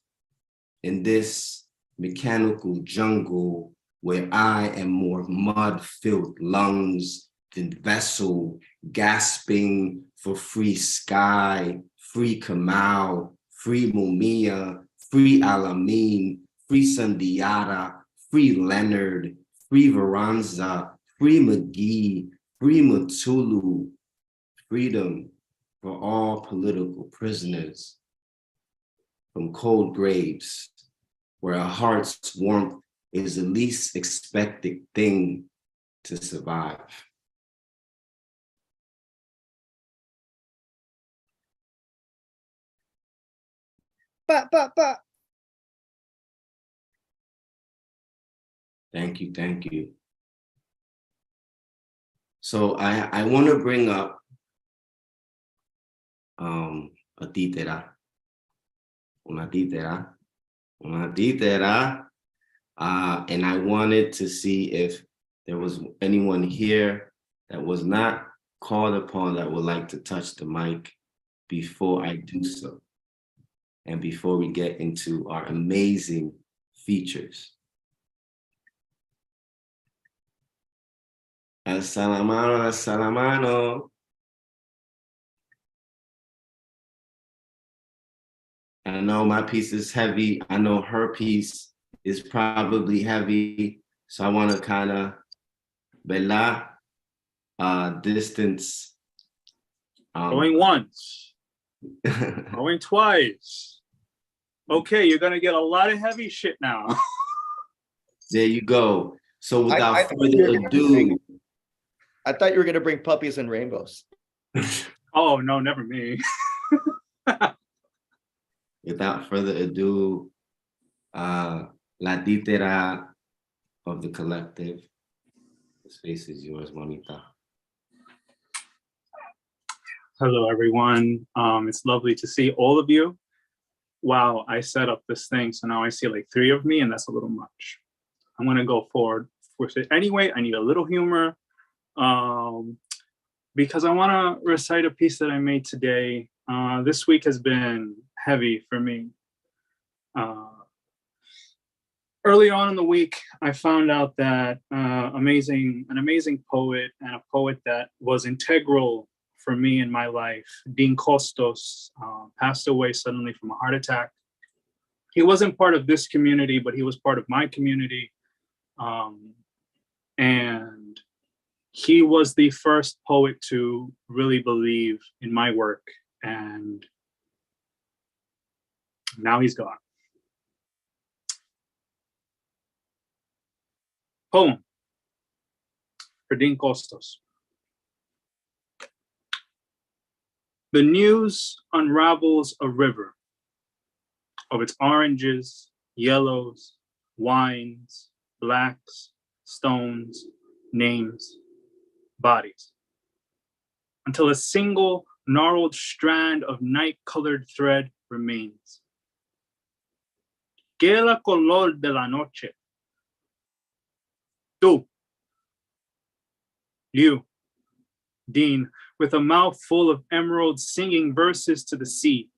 in this mechanical jungle where I am more mud-filled lungs than vessel, gasping for free sky, free Kamal, free Mumia, free Alameen, free Sandiara, free Leonard, free Veranza, free McGee, free Mutulu, freedom for all political prisoners from cold graves where a heart's warmth is the least expected thing to survive. Thank you, thank you. So I want to bring up una títera, and I wanted to see if there was anyone here that was not called upon that would like to touch the mic before I do so, and before we get into our amazing features. El salamano. I know my piece is heavy. I know her piece is probably heavy. So I want to kind of, distance. Going once, going twice. Okay, you're gonna get a lot of heavy shit now. There you go. So I without thought you further were gonna ado, bring- I thought you were gonna bring puppies and rainbows. Oh no, never me. without further ado, La Títera of the collective. The space is yours, Juanita. Hello, everyone. It's lovely to see all of you. Wow, I set up this thing, so now I see like 3 of me, and that's a little much. I'm gonna go forward with it anyway. I need a little humor because I want to recite a piece that I made today. This week has been heavy for me. Early on in the week, I found out that an amazing poet and a poet that was integral for me in my life, Dean Costos, passed away suddenly from a heart attack. He wasn't part of this community, but he was part of my community. And he was the first poet to really believe in my work. And now he's gone. Poem for Dean Costos. The news unravels a river of its oranges, yellows, wines, blacks, stones, names, bodies, until a single gnarled strand of night-colored thread remains. Que la color de la noche. Tú, you, Dean, with a mouth full of emeralds singing verses to the sea.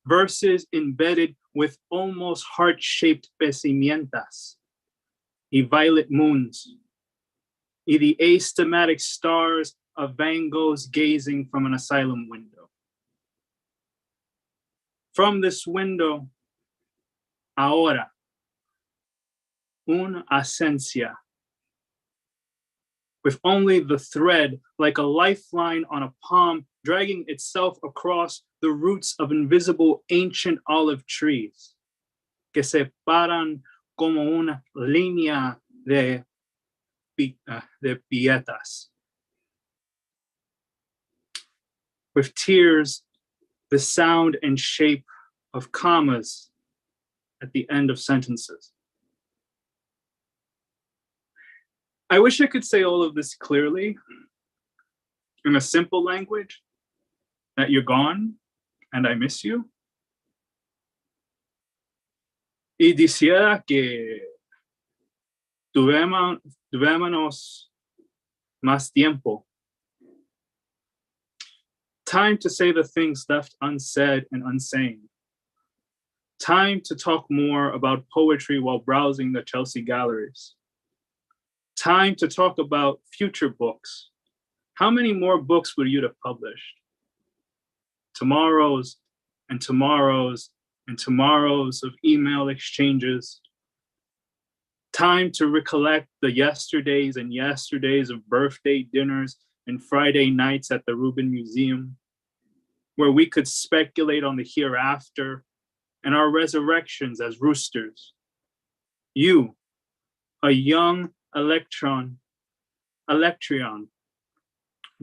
Verses embedded with almost heart-shaped pecimientas, y violet moons, y the astigmatic stars of Van Gogh's gazing from an asylum window. From this window, ahora, una ausencia, with only the thread like a lifeline on a palm dragging itself across the roots of invisible ancient olive trees que se paran como una línea de pietas. With tears, the sound and shape of commas at the end of sentences. I wish I could say all of this clearly in a simple language, that you're gone and I miss you. Y quisiera que tuviéramos más tiempo. Time to say the things left unsaid and unsaying. Time to talk more about poetry while browsing the Chelsea galleries. Time to talk about future books. How many more books would you have published? Tomorrows and tomorrows and tomorrows of email exchanges. Time to recollect the yesterdays and yesterdays of birthday dinners and Friday nights at the Rubin Museum, where we could speculate on the hereafter and our resurrections as roosters. You, a young electron,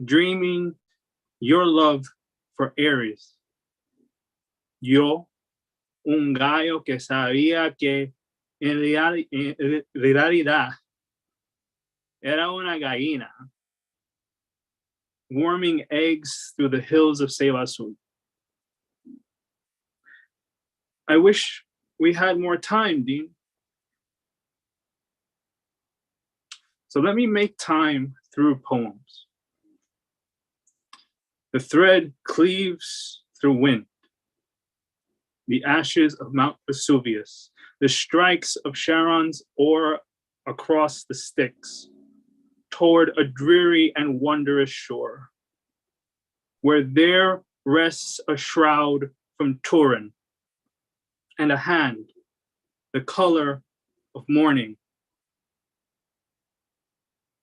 dreaming your love for Aries. Yo, un gallo que sabía que en realidad era una gallina, warming eggs through the hills of Ceiba Azul. I wish we had more time, Dean. So let me make time through poems. The thread cleaves through wind, the ashes of Mount Vesuvius, the strikes of Sharon's oar across the Styx, toward a dreary and wondrous shore, where there rests a shroud from Turin, and a hand, the color of morning,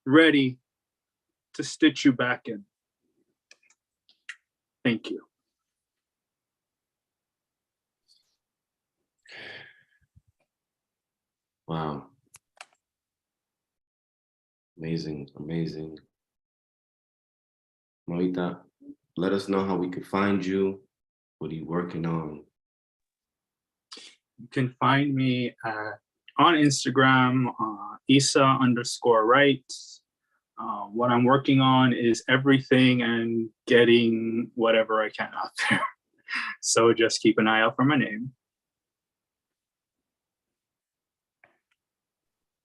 ready to stitch you back in. Thank you. Wow. Amazing, amazing. Marita, let us know how we can find you. What are you working on? You can find me on Instagram, Isa_Wright. What I'm working on is everything and getting whatever I can out there. So just keep an eye out for my name.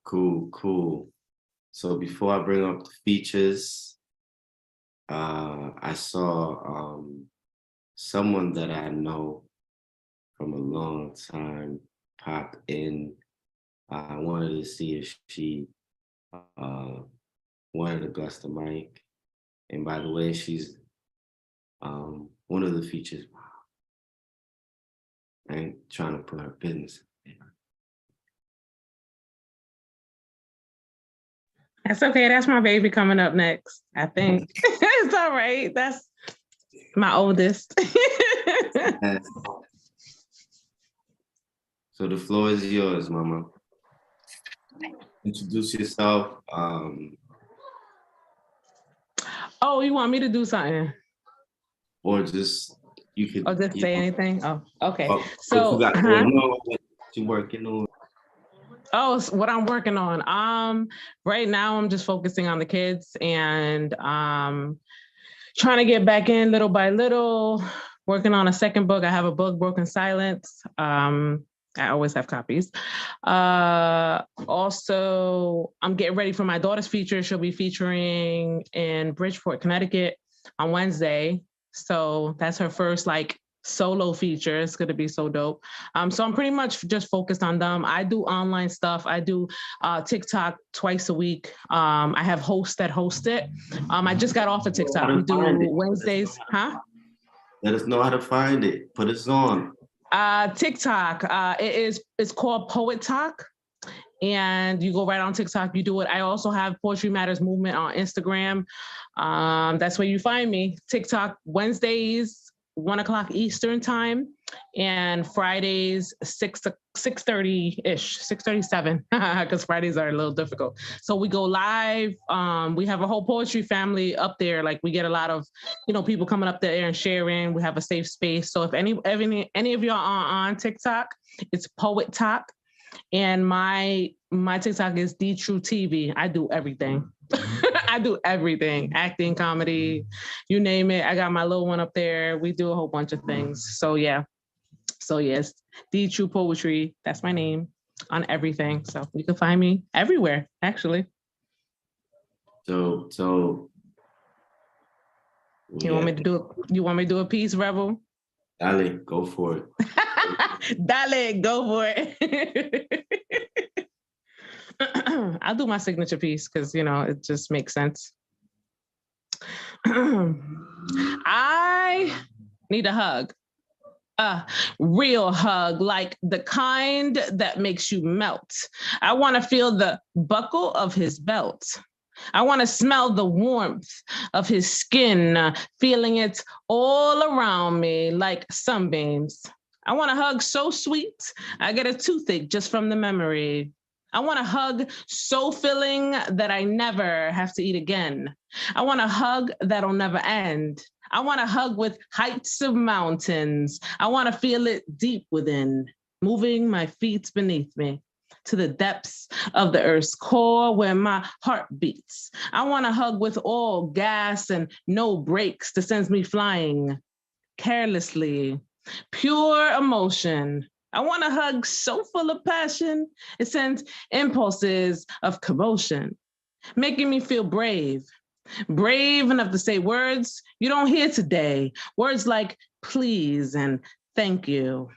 Cool, cool. So before I bring up the features, I saw someone that I know from a long time pop in. I wanted to see if she wanted to bless the mic. And by the way, she's one of the features. I ain't trying to put her business. That's okay. That's my baby coming up next, I think. It's all right. That's my oldest. So the floor is yours, Mama. Introduce yourself. Oh, you want me to do something? Or just, you could. Or just say anything? Oh, okay. What So, you got going on, what you working on? oh, so what I'm working on. Right now I'm just focusing on the kids and trying to get back in little by little, working on a second book. I have a book, Broken Silence. I always have copies. Also, I'm getting ready for my daughter's feature. She'll be featuring in Bridgeport, Connecticut on Wednesday. So that's her first like solo feature. It's gonna be so dope. So I'm pretty much just focused on them. I do online stuff. I do TikTok twice a week. I have hosts that host it. I just got off of TikTok. We do Wednesdays, huh? Let us know how to find it. Put us on. TikTok, it's called Poet Talk. And you go right on TikTok, you do it. I also have Poetry Matters Movement on Instagram. That's where you find me. TikTok Wednesdays, 1 o'clock Eastern time, and Fridays 6:30-ish, 6:37, because Fridays are a little difficult. So we go live. We have a whole poetry family up there. Like we get a lot of, people coming up there and sharing. We have a safe space. So if any of y'all are on TikTok, it's Poet Talk. And my TikTok is D True TV. I do everything. I do everything. Acting, comedy, you name it. I got my little one up there. We do a whole bunch of things. So yeah. So yes, D True Poetry. That's my name on everything. So you can find me everywhere, actually. So You want me to do a piece, Rebel? Dale, go for it. Dale, go for it. I'll do my signature piece because, it just makes sense. I need a hug. A real hug, like the kind that makes you melt. I want to feel the buckle of his belt. I want to smell the warmth of his skin, feeling it all around me like sunbeams. I want a hug so sweet, I get a toothache just from the memory. I want a hug so filling that I never have to eat again. I want a hug that'll never end. I want a hug with heights of mountains. I want to feel it deep within, moving my feet beneath me to the depths of the earth's core where my heart beats. I want a hug with all gas and no brakes that sends me flying carelessly. Pure emotion. I want a hug so full of passion, it sends impulses of commotion, making me feel brave enough to say words you don't hear today. Words like please and thank you.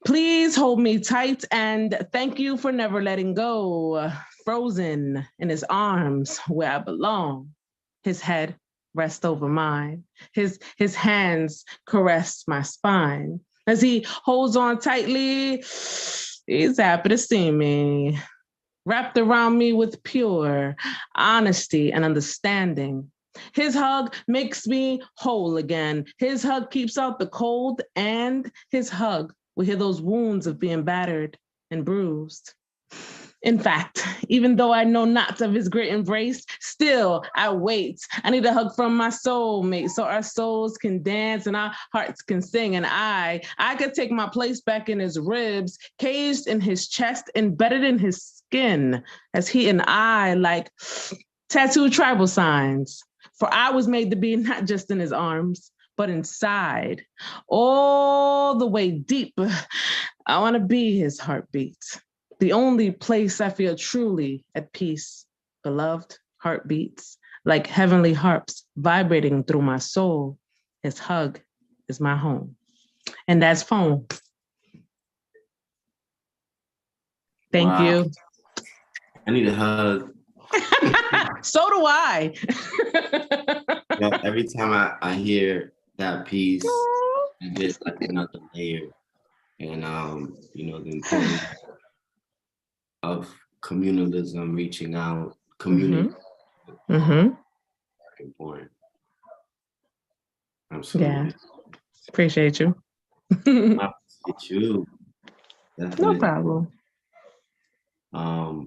Please hold me tight and thank you for never letting go. Frozen in his arms where I belong. His head rests over mine. His hands caress my spine. As he holds on tightly, he's happy to see me. Wrapped around me with pure honesty and understanding. His hug makes me whole again. His hug keeps out the cold, and his hug will heal those wounds of being battered and bruised. In fact, even though I know not of his great embrace, still I wait. I need a hug from my soulmate so our souls can dance and our hearts can sing. And I could take my place back in his ribs, caged in his chest, embedded in his skin, as he and I like tattooed tribal signs. For I was made to be not just in his arms, but inside, all the way deep. I want to be his heartbeat. The only place I feel truly at peace. Beloved heartbeats, like heavenly harps vibrating through my soul. His hug is my home. And that's poem. Thank Wow. you. I need a hug. So do I. You know, every time I hear that piece, it gets like another layer. And you know, the importance of communalism, reaching out, community, Mhm. important. Absolutely. Yeah. Appreciate you. I appreciate you. No Definitely. problem.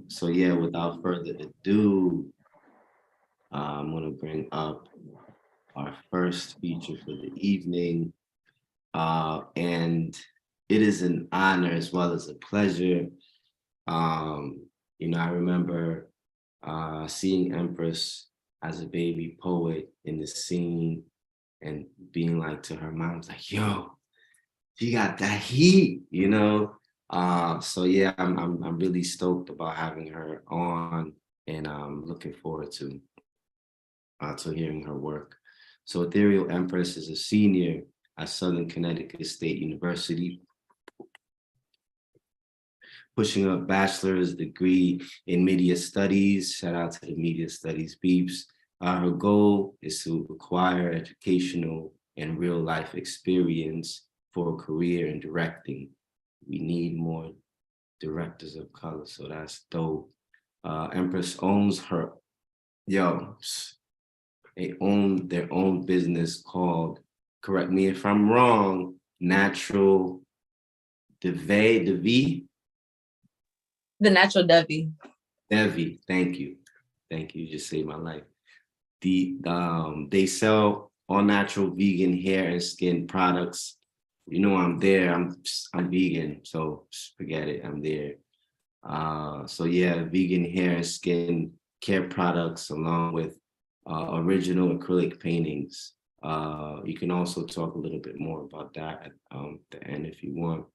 So yeah, without further ado, I'm gonna bring up our first feature for the evening. And it is an honor as well as a pleasure. You know, I remember seeing Empress as a baby poet in the scene and being like to her mom, like, yo, she got that heat, you know? So yeah, I'm really stoked about having her on, and I'm looking forward to hearing her work. So Ethereal Empress is a senior at Southern Connecticut State University, pushing a bachelor's degree in media studies. Shout out to the media studies peeps. Her goal is to acquire educational and real life experience for a career in directing. We need more directors of color, so that's dope. Empress owns they own their own business called, correct me if I'm wrong, Natural Devi. The Natural Devi. Devi, thank you. Thank you, you just saved my life. They sell all natural vegan hair and skin products. You know, I'm there, I'm vegan, so forget it, I'm there. So yeah, vegan hair and skin care products along with original acrylic paintings. You can also talk a little bit more about that at the end if you want.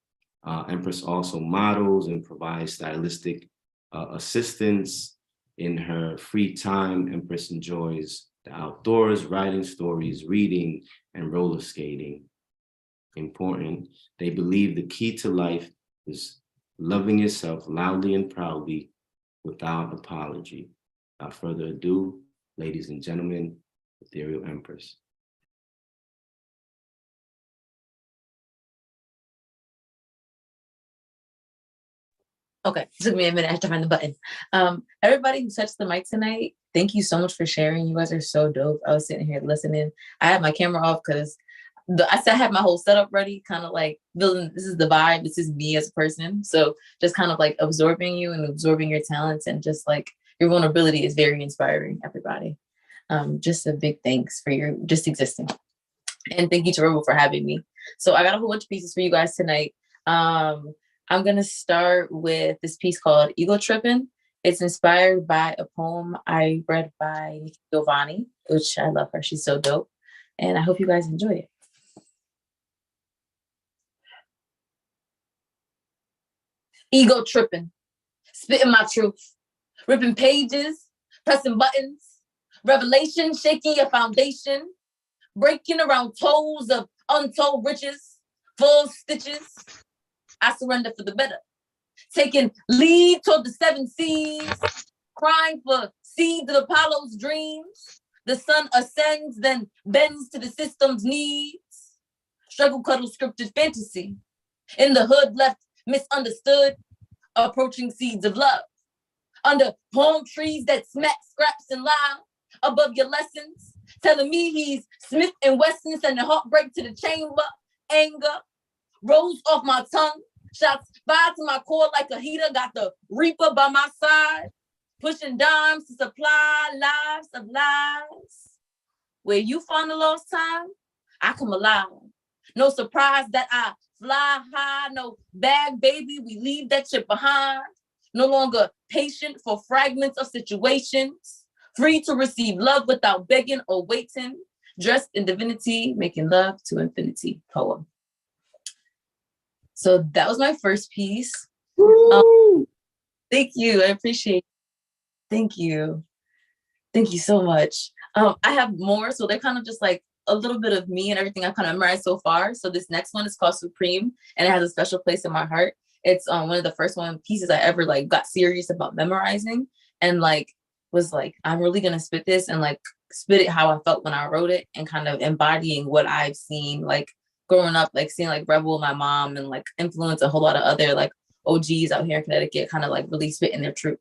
Empress also models and provides stylistic assistance. In her free time, Empress enjoys the outdoors, writing stories, reading, and roller skating. Important. They believe the key to life is loving yourself loudly and proudly without apology. Without further ado, ladies and gentlemen, Ethereal Empress. Okay, took me a minute. I had to find the button. Everybody who touched the mic tonight, thank you so much for sharing. You guys are so dope. I was sitting here listening. I had my camera off because I had my whole setup ready, kind of like building. This is the vibe. This is me as a person. So just kind of like absorbing you and absorbing your talents, and just like your vulnerability is very inspiring. Everybody, just a big thanks for your just existing, and thank you to Robo for having me. So I got a whole bunch of pieces for you guys tonight. I'm going to start with this piece called Ego Trippin'. It's inspired by a poem I read by Nikki Giovanni, which I love her. She's so dope. And I hope you guys enjoy it. Ego tripping, spitting my truth, ripping pages, pressing buttons, revelation, shaking your foundation, breaking around toes of untold riches, full stitches. I surrender for the better. Taking lead toward the 7 seas, crying for seeds of Apollo's dreams. The sun ascends, then bends to the system's needs. Struggle cuddle scripted fantasy. In the hood left misunderstood, approaching seeds of love. Under palm trees that smack scraps and loud, above your lessons, telling me he's Smith and Wesson, sending heartbreak to the chamber. Anger rose off my tongue, Shots fired to my core like a heater. Got the reaper by my side. Pushing dimes to supply lives of lies. Where you found the lost time, I come alive. No surprise that I fly high. No bag, baby, we leave that shit behind. No longer patient for fragments of situations. Free to receive love without begging or waiting. Dressed in divinity, making love to infinity. Poem. So that was my first piece. Thank you. I appreciate it. Thank you. Thank you so much. I have more, so they're kind of just like a little bit of me and everything I've kind of memorized so far. So this next one is called Supreme, and it has a special place in my heart. It's one of the first pieces I ever like got serious about memorizing, and like was like, I'm really gonna spit this and like spit it how I felt when I wrote it, and kind of embodying what I've seen like growing up, like seeing like Rebel, my mom, and like influence a whole lot of other like OGs out here in Connecticut, kind of like really spitting their truth.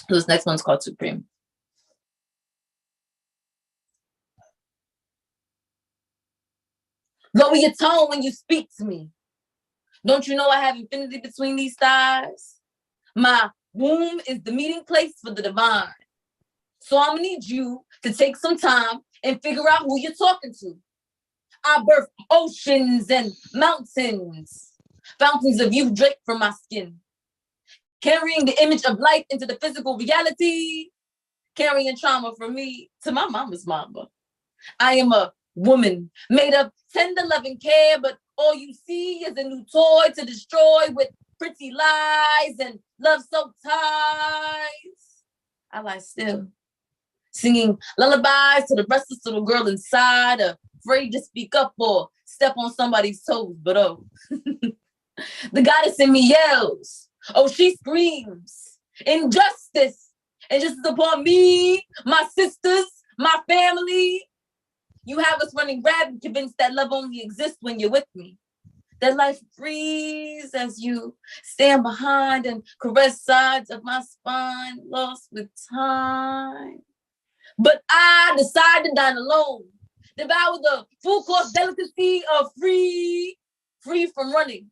So this next one's called Supreme. Lower your tone when you speak to me. Don't you know I have infinity between these thighs? My womb is the meeting place for the divine. So I'm gonna need you to take some time and figure out who you're talking to. I birth oceans and mountains, fountains of youth draped from my skin, carrying the image of life into the physical reality, carrying trauma from me to my mama's mama. I am a woman made of tender loving care, but all you see is a new toy to destroy with pretty lies and love-soaked ties. I lie still, singing lullabies to the restless little girl inside, afraid to speak up or step on somebody's toes, but oh, the goddess in me yells, oh, she screams, injustice, injustice upon me, my sisters, my family. You have us running rabid, convinced that love only exists when you're with me. That life breathes as you stand behind and caress sides of my spine, lost with time. But I decide to dine alone, devour the full course delicacy of free from running,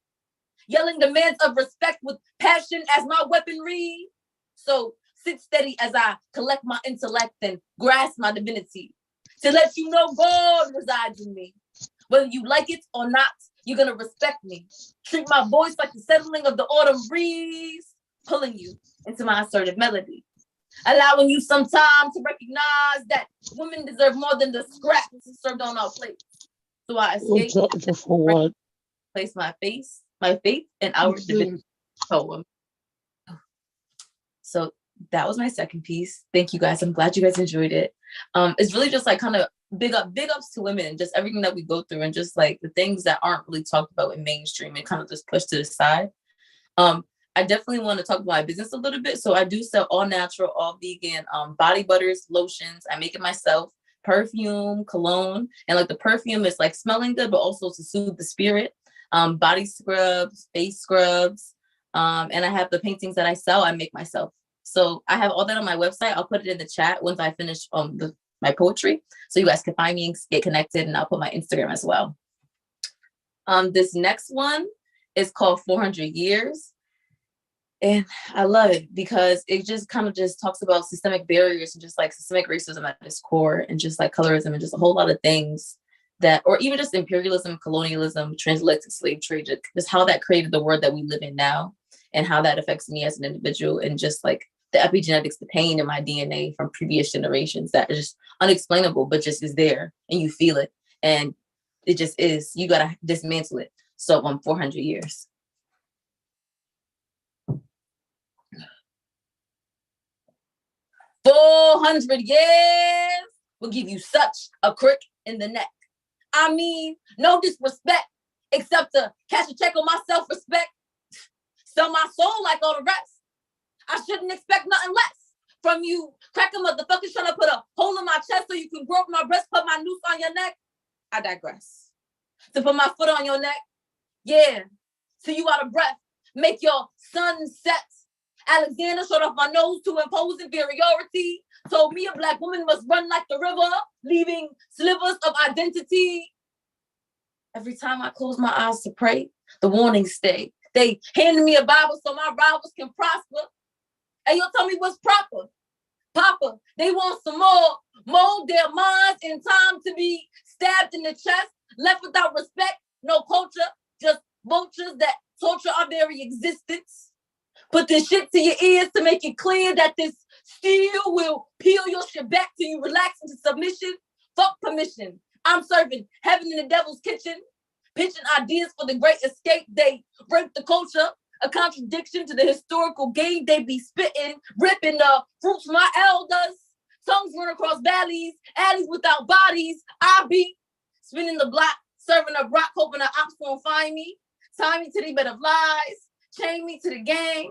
yelling demands of respect with passion as my weaponry. So sit steady as I collect my intellect and grasp my divinity, to let you know God resides in me. Whether you like it or not, you're gonna respect me. Treat my voice like the settling of the autumn breeze, pulling you into my assertive melody. Allowing you some time to recognize that women deserve more than the scraps served on our plates. So I escape, place my faith in our divinity poem. So that was my second piece. Thank you guys. I'm glad you guys enjoyed it. It's really just like kind of big ups to women and just everything that we go through and just like the things that aren't really talked about in mainstream and kind of just pushed to the side. I definitely want to talk about my business a little bit. So I do sell all natural, all vegan body butters, lotions. I make it myself, perfume, cologne, and like the perfume is like smelling good, but also to soothe the spirit. Body scrubs, face scrubs, and I have the paintings that I sell, I make myself. So I have all that on my website. I'll put it in the chat once I finish my poetry, so you guys can find me and get connected, and I'll put my Instagram as well. This next one is called 400 Years. And I love it because it just kind of just talks about systemic barriers and just like systemic racism at its core, and just like colorism and just a whole lot of things that, or even just imperialism, colonialism, transatlantic slave trade, just how that created the world that we live in now and how that affects me as an individual, and just like the epigenetics, the pain in my DNA from previous generations that is just unexplainable, but just is there and you feel it. And it just is, you gotta dismantle it. So 400 years. 400 years will give you such a crick in the neck. I mean, no disrespect, except to cash a check on my self-respect. Sell my soul like all the rest. I shouldn't expect nothing less from you. Cracker motherfuckers trying to put a hole in my chest so you can grope my breast, put my noose on your neck. I digress. To put my foot on your neck, yeah, till you out of breath. Make your sunset. Alexander showed off my nose to impose inferiority. Told me a black woman must run like the river, leaving slivers of identity. Every time I close my eyes to pray, the warnings stay. They handed me a Bible so my rivals can prosper. And you'll tell me what's proper. Papa, they want some more. Mold their minds in time to be stabbed in the chest, left without respect, no culture, just vultures that torture our very existence. Put this shit to your ears to make it clear that this steel will peel your shit back till you relax into submission. Fuck permission. I'm serving heaven in the devil's kitchen, pitching ideas for the great escape. They break the culture, a contradiction to the historical game. They be spitting, ripping the fruits from my elders. Tongues run across valleys, alleys without bodies. I be spinning the block, serving a rock, hoping the ops won't find me. Tie me to the bed of lies, chain me to the game.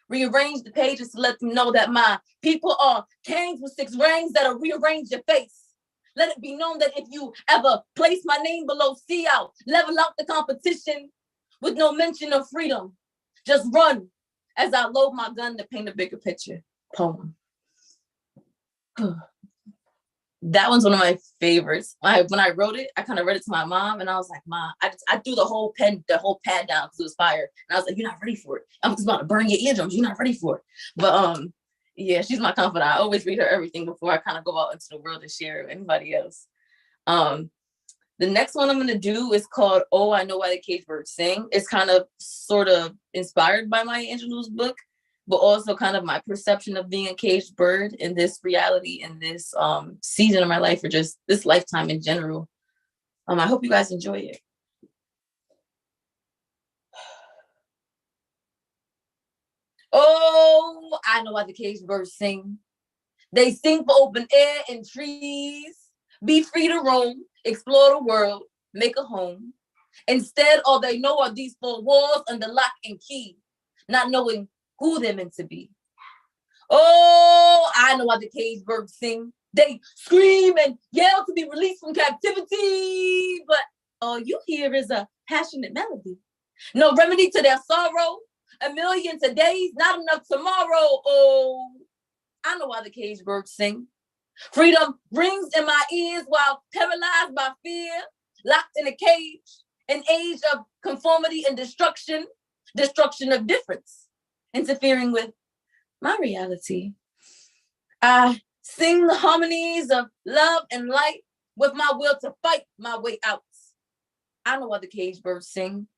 Rearrange the pages to let them know that my people are kings with 6 rings that'll rearrange your face. Let it be known that if you ever place my name below, see out, level out the competition with no mention of freedom. Just run as I load my gun to paint a bigger picture. Poem. That one's one of my favorites. When I wrote it, I kind of read it to my mom, and I was like, "Ma, I threw the whole pad down because it was fire." And I was like, "You're not ready for it. I'm just about to burn your eardrums. You're not ready for it." But yeah, she's my confidant. I always read her everything before I kind of go out into the world and share with anybody else. The next one I'm gonna do is called "Oh, I Know Why the Caged Birds Sing." It's kind of sort of inspired by Maya Angelou's book, but also kind of my perception of being a caged bird in this reality, in this season of my life, or just this lifetime in general. I hope you guys enjoy it. Oh, I know why the caged birds sing. They sing for open air and trees. Be free to roam, explore the world, make a home. Instead, all they know are these 4 walls under lock and key, not knowing who they're meant to be. Oh, I know why the caged birds sing. They scream and yell to be released from captivity, but all you hear is a passionate melody. No remedy to their sorrow. A million todays, not enough tomorrow. Oh, I know why the caged birds sing. Freedom rings in my ears while paralyzed by fear, locked in a cage, an age of conformity and destruction of difference, interfering with my reality. I sing the harmonies of love and light with my will to fight my way out. I know why the caged birds sing.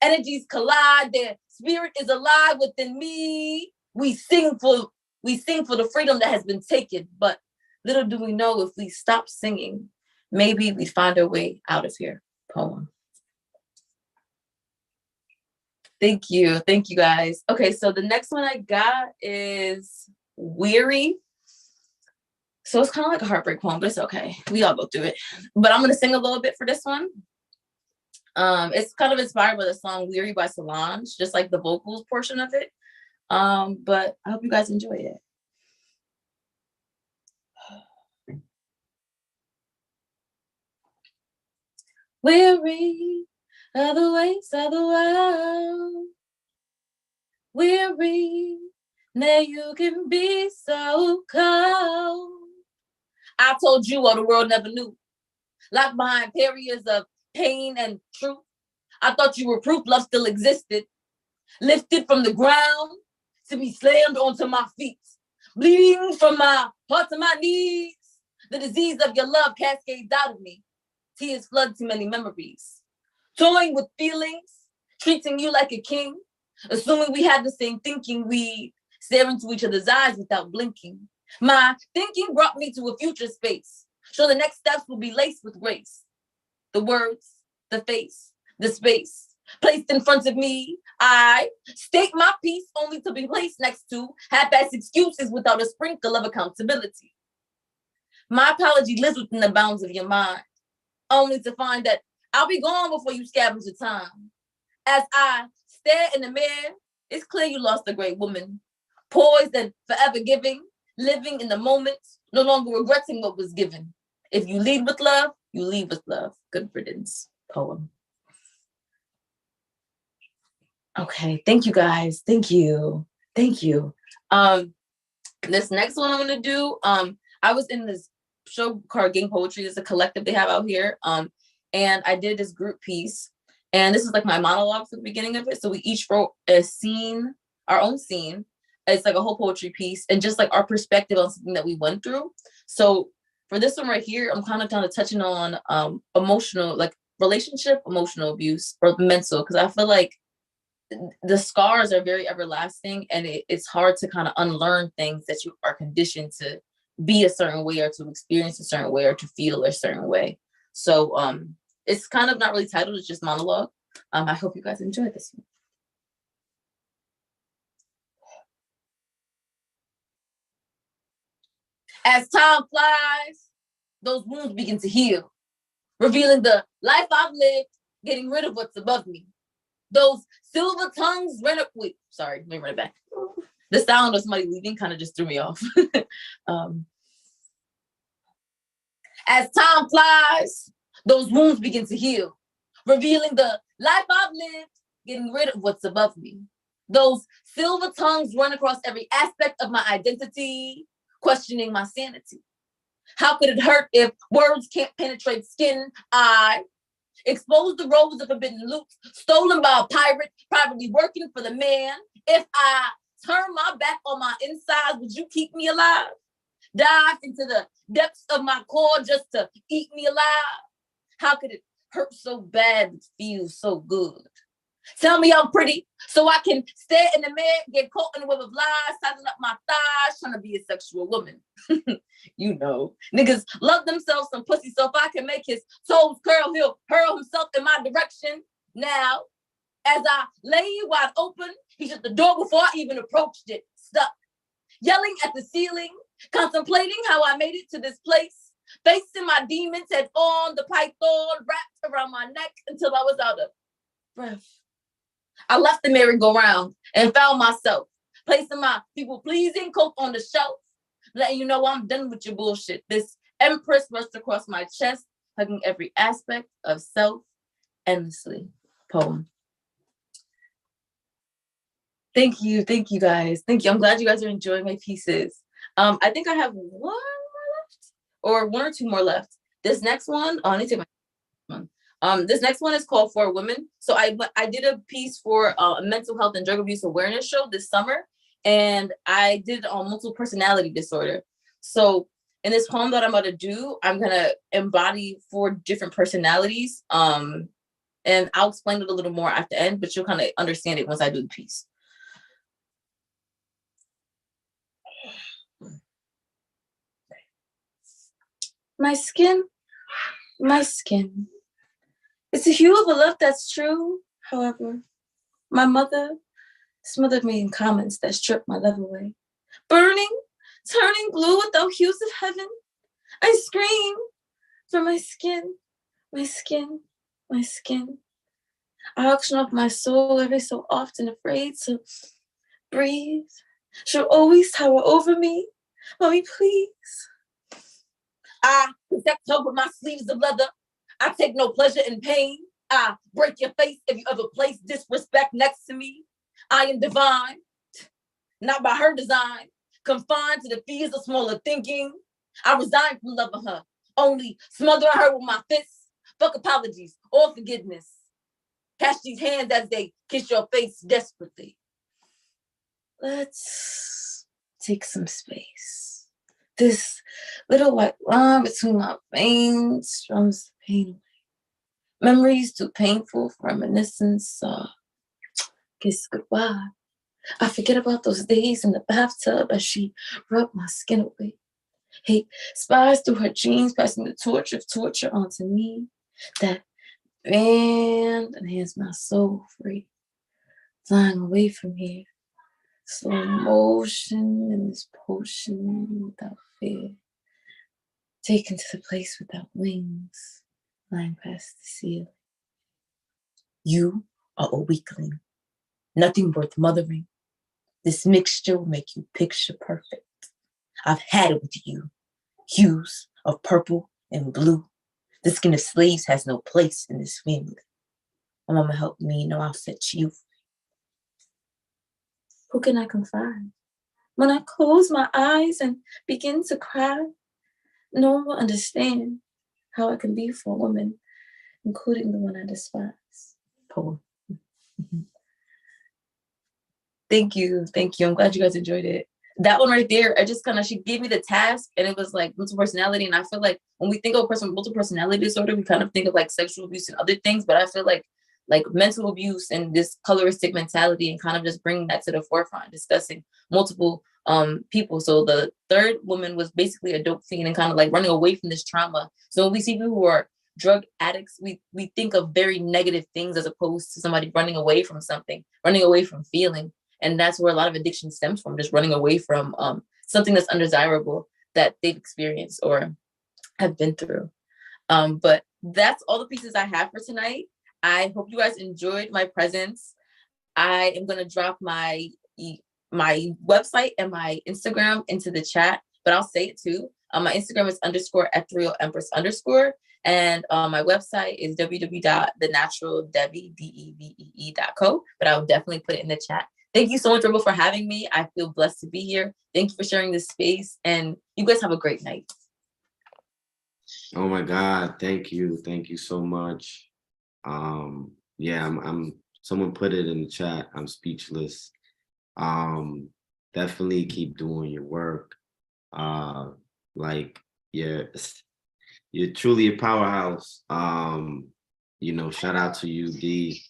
Energies collide, their spirit is alive within me. We sing for the freedom that has been taken, but little do we know, if we stop singing, maybe we find our way out of here. Poem. Thank you guys. Okay, so the next one I got is Weary. So it's kind of like a heartbreak poem, but it's okay. We all go through it. But I'm gonna sing a little bit for this one. It's kind of inspired by the song Weary by Solange, just like the vocals portion of it. But I hope you guys enjoy it. Weary of the ways of the world. Weary that you can be so cold. I told you all the world never knew. Locked behind barriers of pain and truth. I thought you were proof love still existed. Lifted from the ground to be slammed onto my feet. Bleeding from my heart to my knees. The disease of your love cascades out of me. Tears flood too many memories. Toying with feelings, treating you like a king. Assuming we had the same thinking, we stare into each other's eyes without blinking. My thinking brought me to a future space. So the next steps will be laced with grace. The words, the face, the space placed in front of me. I state my piece only to be placed next to half-ass excuses without a sprinkle of accountability. My apology lives within the bounds of your mind, only to find that I'll be gone before you scavenge your time. As I stare in the mirror, it's clear you lost a great woman, poised and forever giving, living in the moment, no longer regretting what was given. If you lead with love, you leave with love. Good riddance. Poem. Okay, thank you guys. Thank you. This next one I'm gonna do, I was in this show called Gang Poetry. It's a collective they have out here. And I did this group piece. And this is like my monologue for the beginning of it. So we each wrote a scene, our own scene. It's like a whole poetry piece and just like our perspective on something that we went through. So for this one right here, I'm kind of touching on emotional, like relationship, emotional abuse or mental, because I feel like the scars are very everlasting and it's hard to kind of unlearn things that you are conditioned to be a certain way or to experience a certain way or to feel a certain way. So it's kind of not really titled, it's just monologue. I hope you guys enjoy this one. As time flies, those wounds begin to heal, revealing the life I've lived, getting rid of what's above me. Those silver tongues run up. Wait, sorry, let me run it back. The sound of somebody leaving kind of just threw me off. As time flies, those wounds begin to heal, revealing the life I've lived, getting rid of what's above me. Those silver tongues run across every aspect of my identity, questioning my sanity. How could it hurt if words can't penetrate skin? I expose the roads of forbidden loot, stolen by a pirate, privately working for the man. If I turn my back on my insides, would you keep me alive? Dive into the depths of my core just to eat me alive? How could it hurt so bad but feel so good? Tell me I'm pretty so I can stare in the mirror, get caught in the web of lies, sizing up my thighs, trying to be a sexual woman. You know, niggas love themselves some pussy, so if I can make his toes curl, he'll hurl himself in my direction. Now, as I lay wide open, he shut the door before I even approached it, stuck, yelling at the ceiling, contemplating how I made it to this place, facing my demons head on, the python wrapped around my neck until I was out of breath. I left the merry-go-round and found myself placing my people-pleasing coat on the shelf, letting you know I'm done with your bullshit. This empress rests across my chest, hugging every aspect of self endlessly. Poem. Thank you guys. Thank you. I'm glad you guys are enjoying my pieces. I think I have one more left, or one or two more left. This next one, I need to take my one. This next one is called For Women. So I did a piece for a mental health and drug abuse awareness show this summer, and I did it on multiple personality disorder. So in this poem that I'm about to do, I'm gonna embody 4 different personalities. And I'll explain it a little more at the end, but you'll kind of understand it once I do the piece. My skin. It's the hue of a love that's true. However, my mother smothered me in comments that stripped my love away. Burning, turning blue without hues of heaven. I scream for my skin. I auction off my soul every so often, afraid to breathe. She'll always tower over me. Mommy, please. I protect her with my sleeves of leather. I take no pleasure in pain. I break your face if you ever place disrespect next to me. I am divine, not by her design, confined to the fears of smaller thinking. I resign from loving her, only smothering her with my fists. Fuck apologies or forgiveness. Catch these hands as they kiss your face desperately. Let's take some space. This little white line between my veins strums the pain away. Memories too painful for reminiscence. Kiss goodbye. I forget about those days in the bathtub as she rubbed my skin away. Hate spies through her jeans, passing the torch of torture onto me. That band enhanced my soul free. Flying away from here. Slow motion in this potion without fear. Taken to the place without wings. Flying past the ceiling. You are a weakling. Nothing worth mothering. This mixture will make you picture perfect. I've had it with you. Hues of purple and blue. The skin of slaves has no place in this family. My mama helped me know I'll set you free. Who can I confide? When I close my eyes and begin to cry, no one will understand how I can be for a woman, including the one I despise. poem. Thank you. I'm glad you guys enjoyed it. That one right there, she gave me the task, and it was like multiple personality. And I feel like when we think of a person with multiple personality disorder, we kind of think of like sexual abuse and other things. But I feel like mental abuse and this coloristic mentality, and kind of just bringing that to the forefront, discussing multiple people. So the third woman was basically a dope fiend and kind of like running away from this trauma. So when we see people who are drug addicts, we think of very negative things as opposed to somebody running away from something, running away from feeling. And that's where a lot of addiction stems from, just running away from something that's undesirable that they've experienced or have been through. But that's all the pieces I have for tonight. I hope you guys enjoyed my presence. I am going to drop my website and my Instagram into the chat, but I'll say it too. My Instagram is _ethereal_empress_. And my website is www.thenaturaldevie.co. But I will definitely put it in the chat. Thank you so much, Rebel, for having me. I feel blessed to be here. Thank you for sharing this space. And you guys have a great night. Oh my God, thank you. Thank you so much. Yeah, I'm someone put it in the chat. I'm speechless. Definitely keep doing your work. Like you're truly a powerhouse. Shout out to you, D.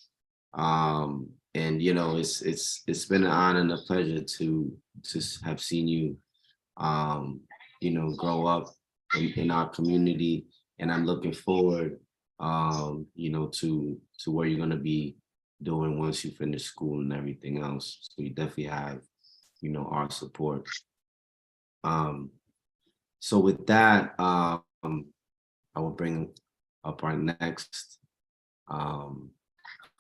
And it's been an honor and a pleasure to have seen you grow up in our community, and I'm looking forward to where you're gonna be doing once you finish school and everything else. So you definitely have our support. So with that, I will bring up our next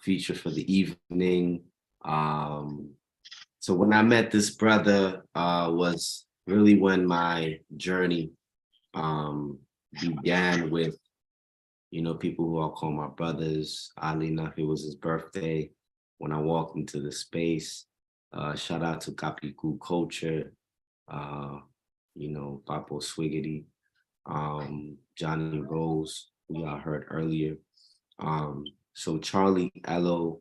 feature for the evening. So when I met this brother was really when my journey began with, people who I'll call my brothers. Oddly enough, it was his birthday when I walked into the space. Shout out to Kapiku Culture, Papo Swiggity, Johnny Rose, who y'all heard earlier. So Charlie Ello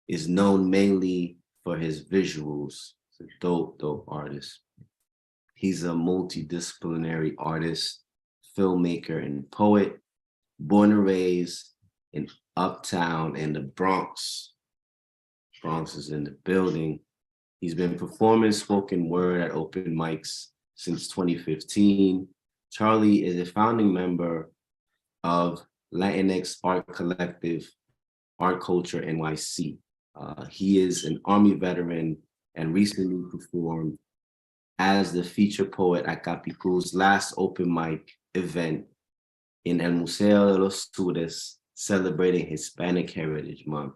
is known mainly for his visuals. He's a dope artist. He's a multidisciplinary artist, filmmaker, and poet, born and raised in Uptown and the Bronx. Bronx is in the building. He's been performing spoken word at open mics since 2015. Charlie is a founding member of Latinx art collective, Art Culture NYC. He is an Army veteran and recently performed as the feature poet at Capiku's last open mic event in El Museo de los Sures, celebrating Hispanic Heritage Month.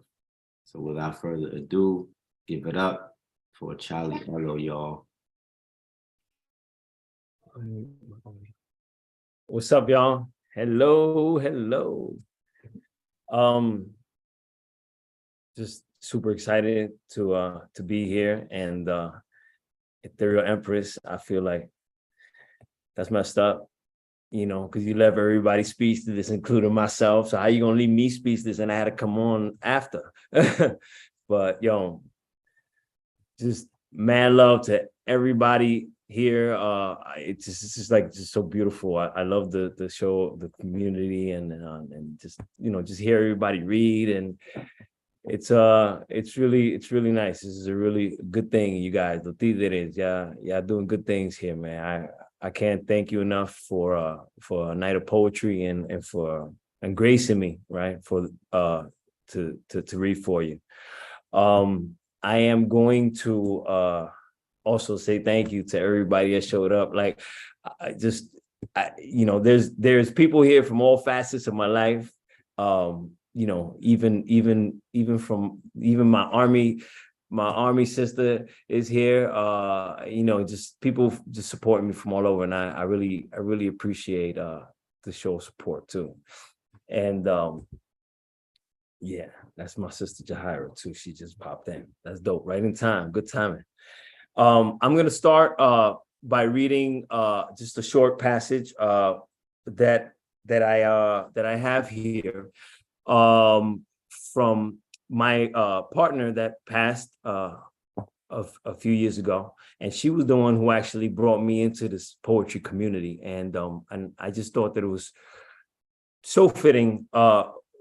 So without further ado, give it up for Charlie Ello, y'all. What's up, y'all? Hello. Just super excited to be here, and Ethereal Empress, I feel like that's messed up, because you left everybody speechless, including myself. So how you gonna leave me speechless and I had to come on after? But just mad love to everybody here. It's just so beautiful. I love the show, the community, and just hear everybody read, and it's really nice. This is a really good thing, you guys. Los Tigres, yeah, doing good things here, man. I can't thank you enough for a night of poetry and for gracing me, right, for to read for you. I am going to also say thank you to everybody that showed up. Like, there's people here from all facets of my life. Even my army sister is here. Just people just supporting me from all over, and I really appreciate the show support too. And yeah, that's my sister Jahira too. She just popped in. That's dope. Right in time. Good timing. I'm gonna start by reading just a short passage that I have here from my partner that passed a few years ago, and she was the one who actually brought me into this poetry community, and I just thought that it was so fitting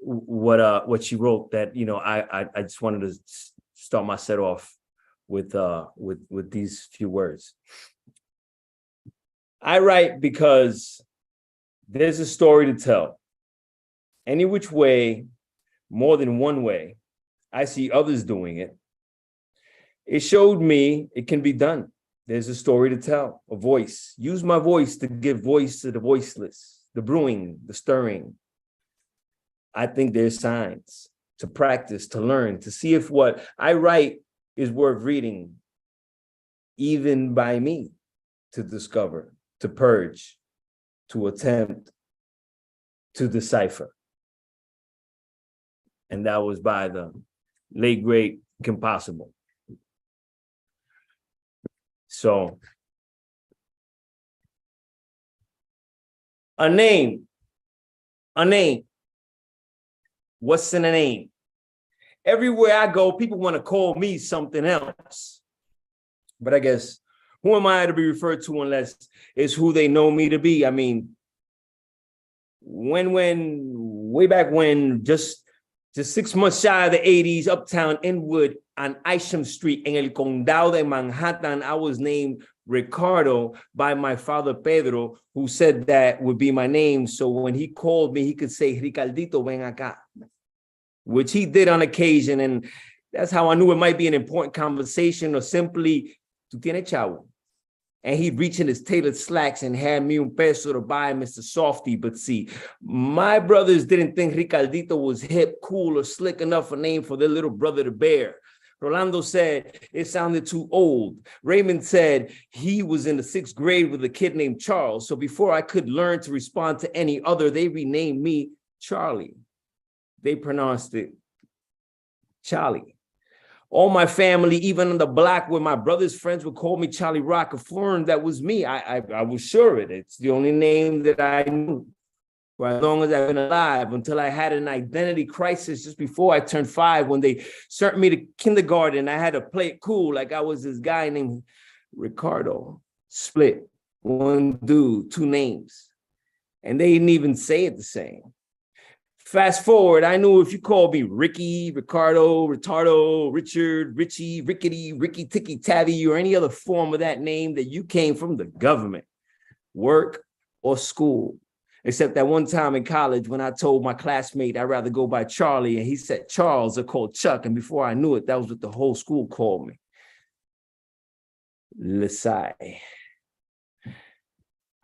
what she wrote that, you know, I just wanted to start my set off with these few words. I write because there's a story to tell. Any which way, more than one way, I see others doing it. It showed me it can be done. There's a story to tell, a voice. Use my voice to give voice to the voiceless, the brewing, the stirring. I think there's signs to practice, to learn, to see if what I write is worth reading, even by me, to discover, to purge, to attempt, to decipher. And that was by the late, great Kim Possible. So, a name. What's in a name? Everywhere I go, people want to call me something else. But I guess, who am I to be referred to unless it's who they know me to be? I mean, way back when, just 6 months shy of the 80s, uptown Inwood on Isham Street in El Condado de Manhattan, I was named Ricardo by my father Pedro, who said that would be my name. So when he called me, he could say, Ricardito, ven acá, which he did on occasion. And that's how I knew it might be an important conversation, or simply, tú tienes chavo. And he'd reach in his tailored slacks and hand me un peso to buy Mr. Softy. But see, my brothers didn't think Ricardito was hip, cool, or slick enough a name for their little brother to bear. Rolando said it sounded too old. Raymond said he was in the 6th grade with a kid named Charles. So before I could learn to respond to any other, they renamed me Charlie. They pronounced it Charlie. All my family, even on the block where my brother's friends would call me Charlie Rock, affirmed that was me. I was sure of it. It's the only name that I knew for as long as I've been alive, until I had an identity crisis just before I turned 5, when they sent me to kindergarten. I had to play it cool like I was this guy named Ricardo. Split, one dude, 2 names. And they didn't even say it the same. Fast forward, I knew if you called me Ricky, Ricardo, Retardo, Richard, Richie, Rickety, Ricky, Ticky, Tabby, or any other form of that name, that you came from the government, work, or school. Except that one time in college when I told my classmate I'd rather go by Charlie, and he said Charles, or called Chuck. And before I knew it, that was what the whole school called me. Lesai.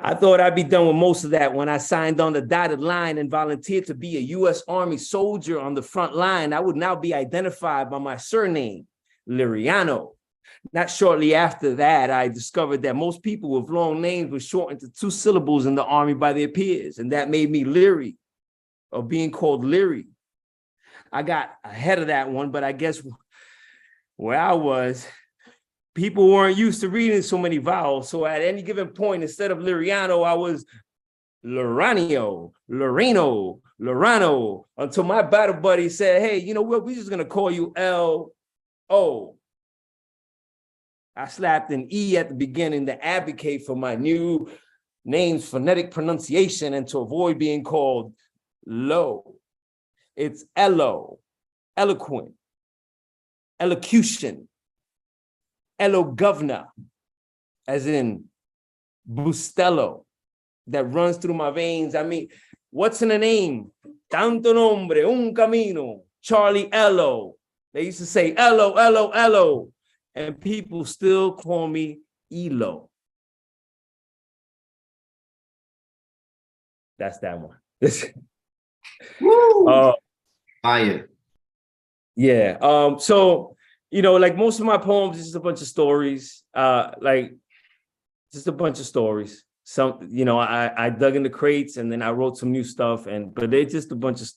I thought I'd be done with most of that when I signed on the dotted line and volunteered to be a U.S. Army soldier on the front line. I would now be identified by my surname, Liriano. Not shortly after that, I discovered that most people with long names were shortened to 2 syllables in the Army by their peers, and that made me leery of being called Leary. I got ahead of that one, but I guess where I was, people weren't used to reading so many vowels. So at any given point, instead of Liriano, I was Loranio, Loreno, Lorano, until my battle buddy said, hey, you know what? We're just going to call you L.O. I slapped an E at the beginning to advocate for my new name's phonetic pronunciation and to avoid being called Lo. It's Elo, eloquent, elocution, Elo governor, as in Bustelo, that runs through my veins. I mean, what's in a name? Tanto nombre, un camino, Charlie Elo. They used to say Elo, Elo, Elo. And people still call me Elo. That's that one. Fire. Yeah. So, you know, like most of my poems, it's just a bunch of stories. Like just a bunch of stories. Some, you know, I dug in the crates and then I wrote some new stuff, but they're just a bunch of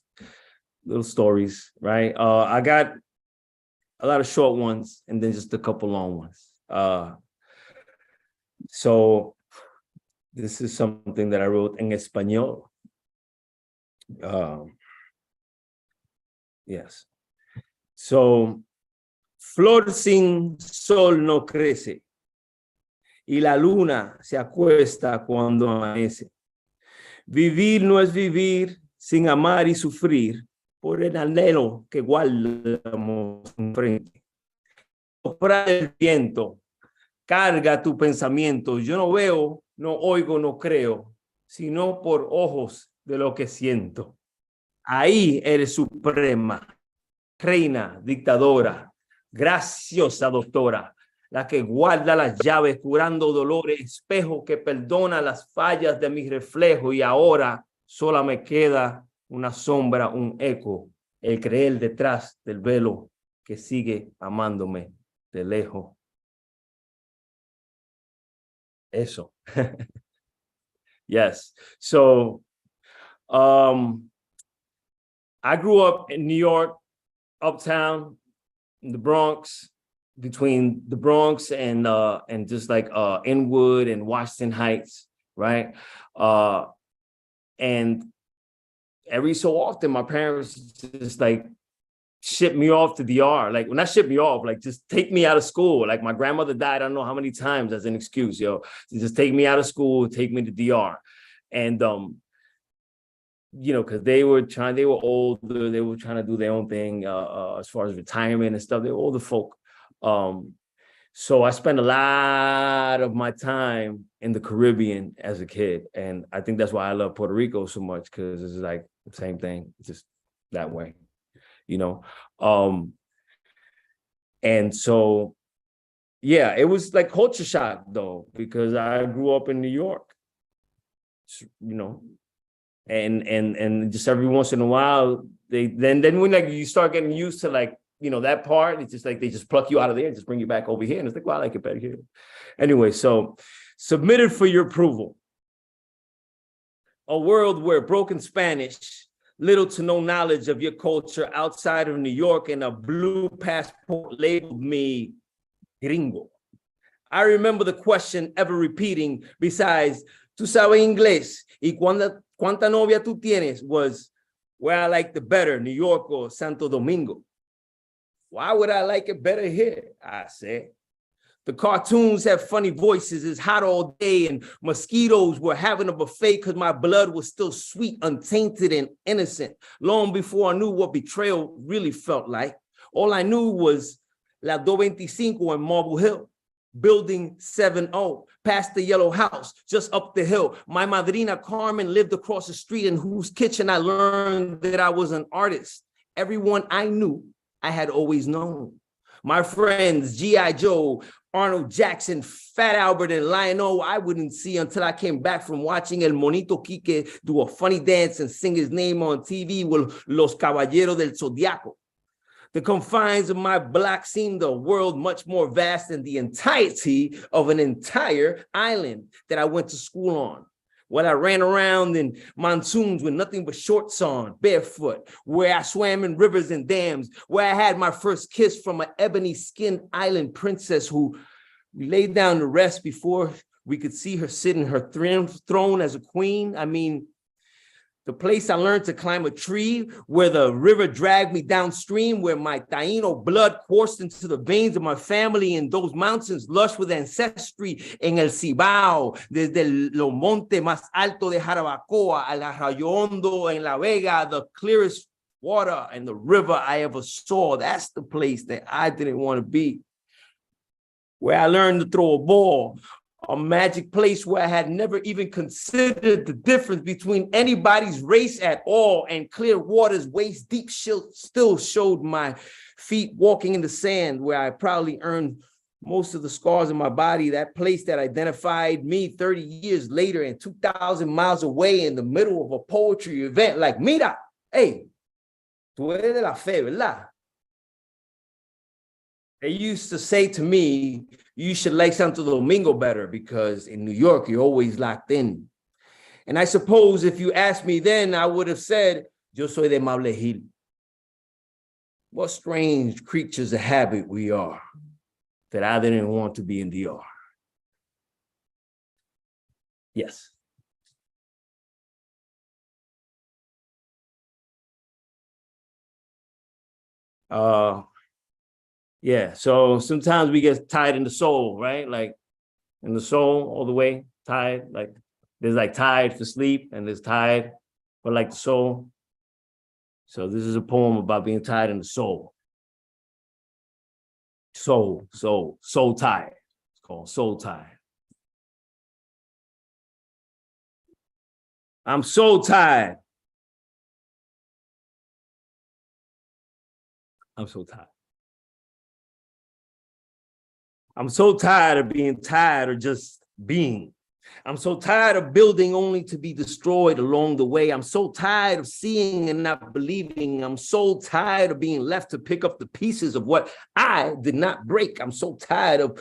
little stories, right? I got a lot of short ones and then just a couple long ones. So this is something that I wrote in Espanol. Yes. So, flor sin sol no crece y la luna se acuesta cuando amanece. Vivir no es vivir sin amar y sufrir por el anhelo que guardamos enfrente. Sopra el viento, carga tu pensamiento. Yo no veo, no oigo, no creo, sino por ojos de lo que siento. Ahí eres suprema, reina, dictadora, graciosa doctora, la que guarda las llaves curando dolores, espejo que perdona las fallas de mi reflejo y ahora sola me queda una sombra, un eco, el creer detrás del velo que sigue amándome de lejos. Eso. Yes. So, I grew up in New York, uptown, in the Bronx, between the Bronx and just like Inwood and Washington Heights, right? And every so often, my parents just like ship me off to DR. Like, well, not ship me off, like just take me out of school. Like my grandmother died, I don't know how many times as an excuse, just take me out of school, take me to DR. And because they were older, they were trying to do their own thing as far as retirement and stuff. They were older folk. So I spent a lot of my time in the Caribbean as a kid. And I think that's why I love Puerto Rico so much, because it's like the same thing, just that way, And so, yeah, it was like culture shock though, because I grew up in New York, and just every once in a while, then when like you start getting used to like, that part, it's just like they just pluck you out of there and just bring you back over here. And it's like, well, I like it better here. Anyway, so submitted for your approval. A world where broken Spanish, little to no knowledge of your culture outside of New York, and a blue passport labeled me gringo. I remember the question ever repeating besides, ¿tú sabes inglés? ¿Y cuánta novia tú tienes? Was where I like the better, New York or Santo Domingo. Why would I like it better here? I said. The cartoons have funny voices, it's hot all day, and mosquitoes were having a buffet because my blood was still sweet, untainted, and innocent. Long before I knew what betrayal really felt like, all I knew was La 225 in Marble Hill, Building 7-0, past the yellow house, just up the hill. My madrina Carmen lived across the street, in whose kitchen I learned that I was an artist. Everyone I knew, I had always known. My friends, G.I. Joe, Arnold Jackson, Fat Albert, and Lionel, I wouldn't see until I came back from watching El Monito Quique do a funny dance and sing his name on TV with Los Caballeros del Zodiaco. The confines of my block seemed a world much more vast than the entirety of an entire island that I went to school on. Where I ran around in monsoons with nothing but shorts on, barefoot, where I swam in rivers and dams, where I had my first kiss from an ebony-skinned island princess who laid down to rest before we could see her sit in her throne as a queen. I mean, the place I learned to climb a tree, where the river dragged me downstream, where my Taino blood coursed into the veins of my family in those mountains lush with ancestry, en el Cibao, desde los montes más alto de Jarabacoa, al Arroyo Hondo, en La Vega, the clearest water and the river I ever saw. That's the place that I didn't want to be. Where I learned to throw a ball, a magic place where I had never even considered the difference between anybody's race at all, and clear waters waist deep still showed my feet walking in the sand, where I proudly earned most of the scars in my body, that place that identified me 30 years later and 2,000 miles away in the middle of a poetry event. Like, mira, hey, tú eres de la fe, ¿verdad? They used to say to me, you should like Santo Domingo better because in New York, you're always locked in. And I suppose if you asked me then, I would have said, yo soy de Maule Gil. What strange creatures of habit we are that I didn't want to be in DR. Yes. Yeah, so sometimes we get tied in the soul, right? Like in the soul all the way, tied. Like there's like tied for sleep and there's tied for like the soul. So this is a poem about being tied in the soul. Soul tied. It's called Soul Tied. I'm so tired. I'm so tired. I'm so tired of being tired or just being. I'm so tired of building only to be destroyed along the way. I'm so tired of seeing and not believing. I'm so tired of being left to pick up the pieces of what I did not break. I'm so tired of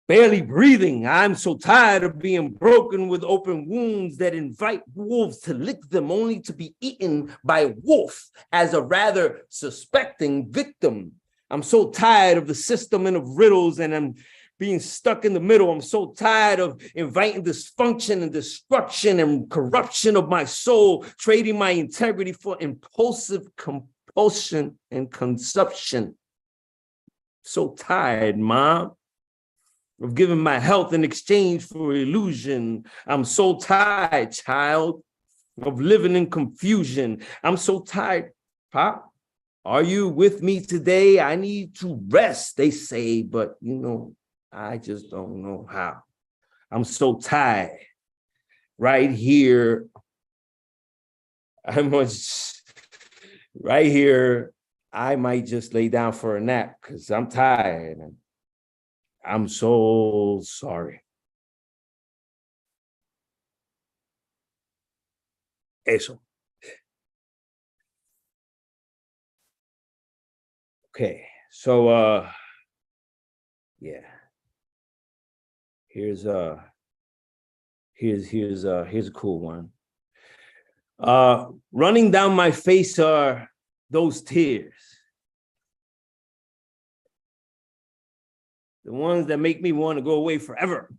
barely breathing. I'm so tired of being broken with open wounds that invite wolves to lick them only to be eaten by a wolf as a rather suspecting victim. I'm so tired of the system and of riddles, and I'm being stuck in the middle. I'm so tired of inviting dysfunction and destruction and corruption of my soul, trading my integrity for impulsive compulsion and consumption. So tired, Mom, of giving my health in exchange for illusion. I'm so tired, child, of living in confusion. I'm so tired, Pop. Are you with me today? I need to rest, they say, but I just don't know how. I'm so tired. Right here, right here, I might just lay down for a nap because I'm tired. And I'm so sorry. Eso. Okay, so yeah. Here's a cool one. Running down my face are those tears. The ones that make me want to go away forever.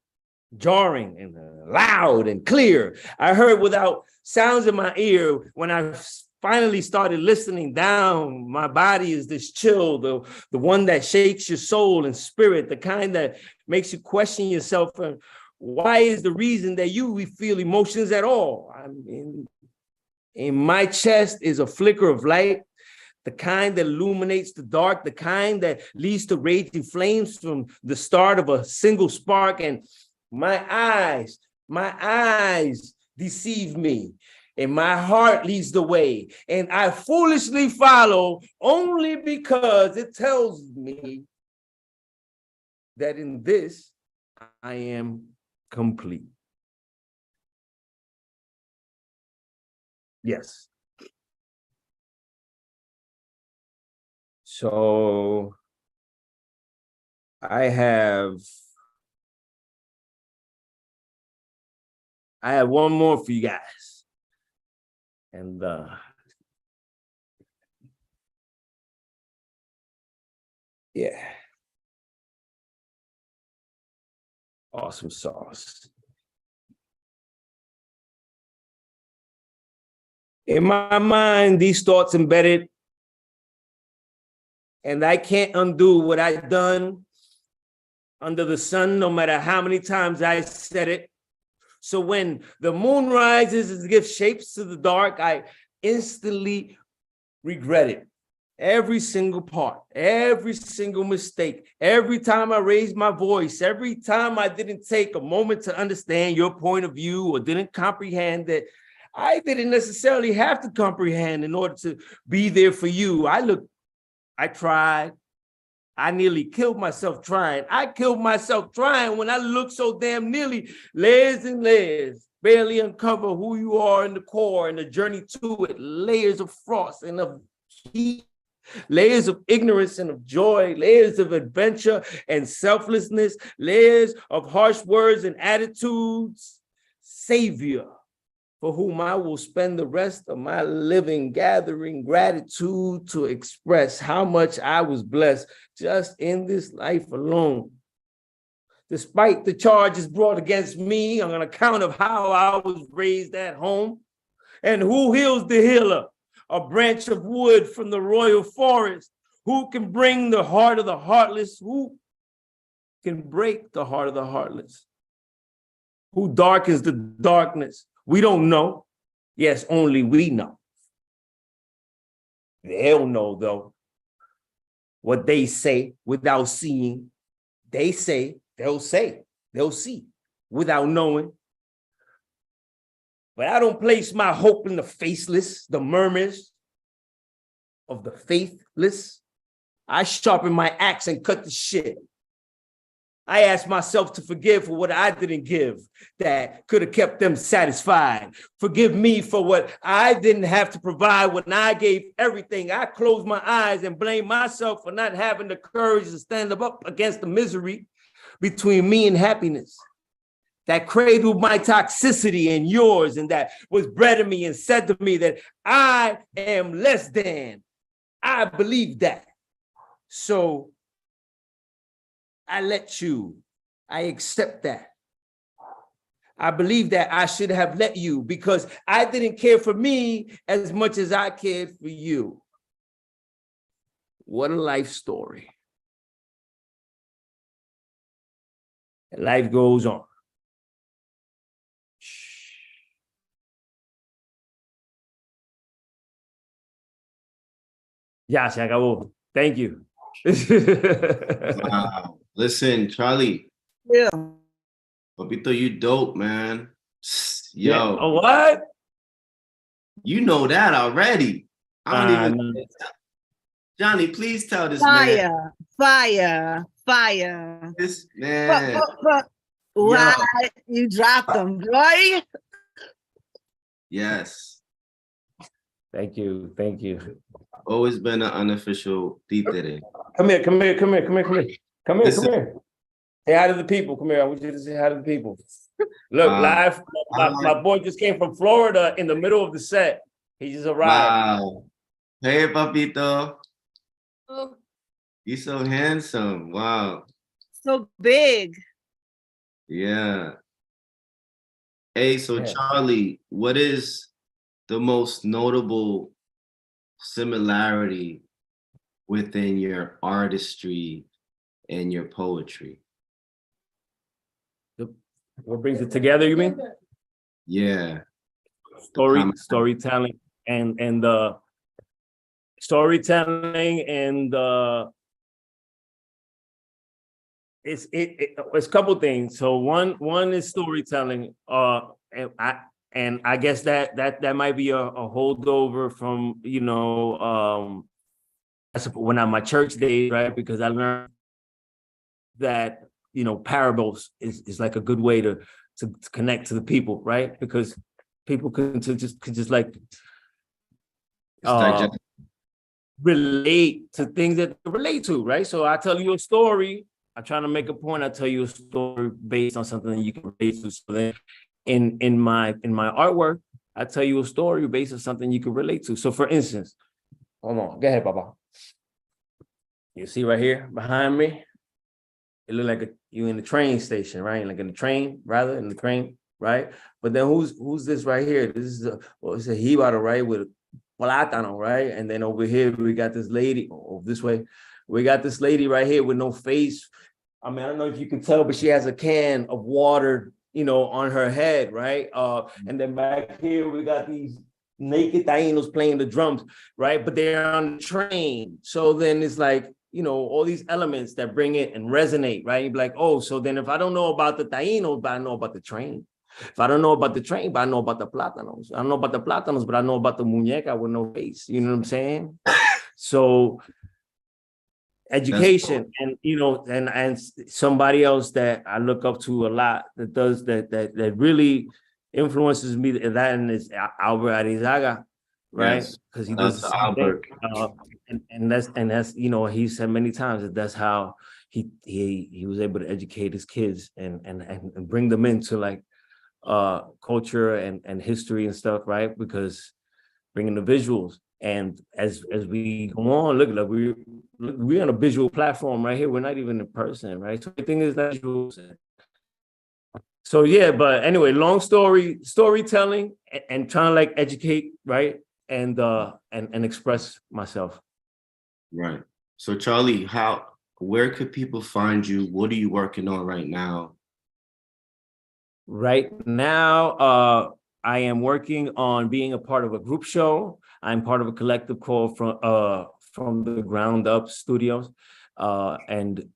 Jarring and loud and clear. I heard without sounds in my ear when I finally started listening down. My body is this chill, the one that shakes your soul and spirit, the kind that makes you question yourself. And why is the reason that we feel emotions at all? I mean, in my chest is a flicker of light, the kind that illuminates the dark, the kind that leads to raging flames from the start of a single spark. And my eyes deceive me, and my heart leads the way. And I foolishly follow only because it tells me that in this, I am complete. Yes. So I have one more for you guys. And yeah. Awesome sauce. In my mind, these thoughts embedded, and I can't undo what I've done under the sun, no matter how many times I said it. So when the moon rises and gives shapes to the dark, I instantly regret it. Every single part, every single mistake, every time I raised my voice, every time I didn't take a moment to understand your point of view or didn't comprehend that I didn't necessarily have to comprehend in order to be there for you. I tried. I nearly killed myself trying. I killed myself trying when I looked so damn nearly layers and layers, barely uncover who you are in the core and the journey to it, layers of frost and of heat, layers of ignorance and of joy, layers of adventure and selflessness, layers of harsh words and attitudes. Savior, for whom I will spend the rest of my living gathering gratitude to express how much I was blessed just in this life alone. Despite the charges brought against me on account of how I was raised at home, and who heals the healer? A branch of wood from the royal forest. Who can bring the heart of the heartless? Who can break the heart of the heartless? Who darkens the darkness? We don't know. Yes, only we know. They'll know, though, what they say without seeing. They say, they'll see without knowing. But I don't place my hope in the faceless, the murmurs of the faithless. I sharpen my axe and cut the shit. I ask myself to forgive for what I didn't give that could have kept them satisfied. Forgive me for what I didn't have to provide when I gave everything. I closed my eyes and blame myself for not having the courage to stand up against the misery between me and happiness. That cradled my toxicity and yours, and that was bred in me and said to me that I am less than. I believe that. So I let you. I accept that. I believe that I should have let you because I didn't care for me as much as I cared for you. What a life story. And life goes on. Ya se acabó. Thank you. Wow. Listen, Charlie. Yeah. Papito, you dope, man. Yo. Yeah. Oh, what? You know that already. I don't even. No. Johnny, please tell this Fire, man. fire, fire. This man. Why you dropped them, boy? Yes. Thank you. Thank you. Always been an unofficial títere. Come here. Come here. Listen. Say hi to the people. Come here. I want you to say hi to the people. Look, live. My boy just came from Florida in the middle of the set. He just arrived. Wow. Hey, Papito. Oh. You're so handsome. Wow. So big. Yeah. Hey, so Yeah. Charlie, what is the most notable similarity within your artistry and your poetry? What brings it together, you mean? Yeah. Storytelling and storytelling and it's a couple things. So one is storytelling. And I guess that might be a holdover from when I'm my church days, right? Because I learned that parables is like a good way to connect to the people, right? Because people could just like relate to things that they relate to, right? So I tell you a story. I'm trying to make a point. I tell you a story based on something that you can relate to. So then, in my artwork, I tell you a story based on something you can relate to. So, for instance, hold on, go ahead, Papa. You see right here behind me, it look like you in the train station, right? Like in the train, right? But then who's this right here? This is it's a jíbaro, right? With plátano, right? And then over here we got this lady. This way, we got this lady right here with no face. I mean, I don't know if you can tell, but she has a can of water, on her head, right? And then back here we got these naked Tainos playing the drums, right? But they're on the train. So then it's like, all these elements that bring it and resonate, right? You'd be like, oh, so then if I don't know about the Tainos, but I know about the train. If I don't know about the train, but I know about the plátanos. I don't know about the plátanos, but I know about the muñeca with no face. You know what I'm saying? So education and and somebody else that I look up to a lot that does that really influences me, that and is Albert Arizaga, right? Because he does the same thing. And that's he said many times that that's how he was able to educate his kids and bring them into like culture and history and stuff, right? Because bringing the visuals. And as we go on, look, we're on a visual platform right here. We're not even in person, right? So everything is visuals. So yeah, but anyway, long storytelling and trying to like educate, right? And express myself. Right. So Charlie, where could people find you? What are you working on right now? Right now, I am working on being a part of a group show. I'm part of a collective called from the Ground Up Studios, and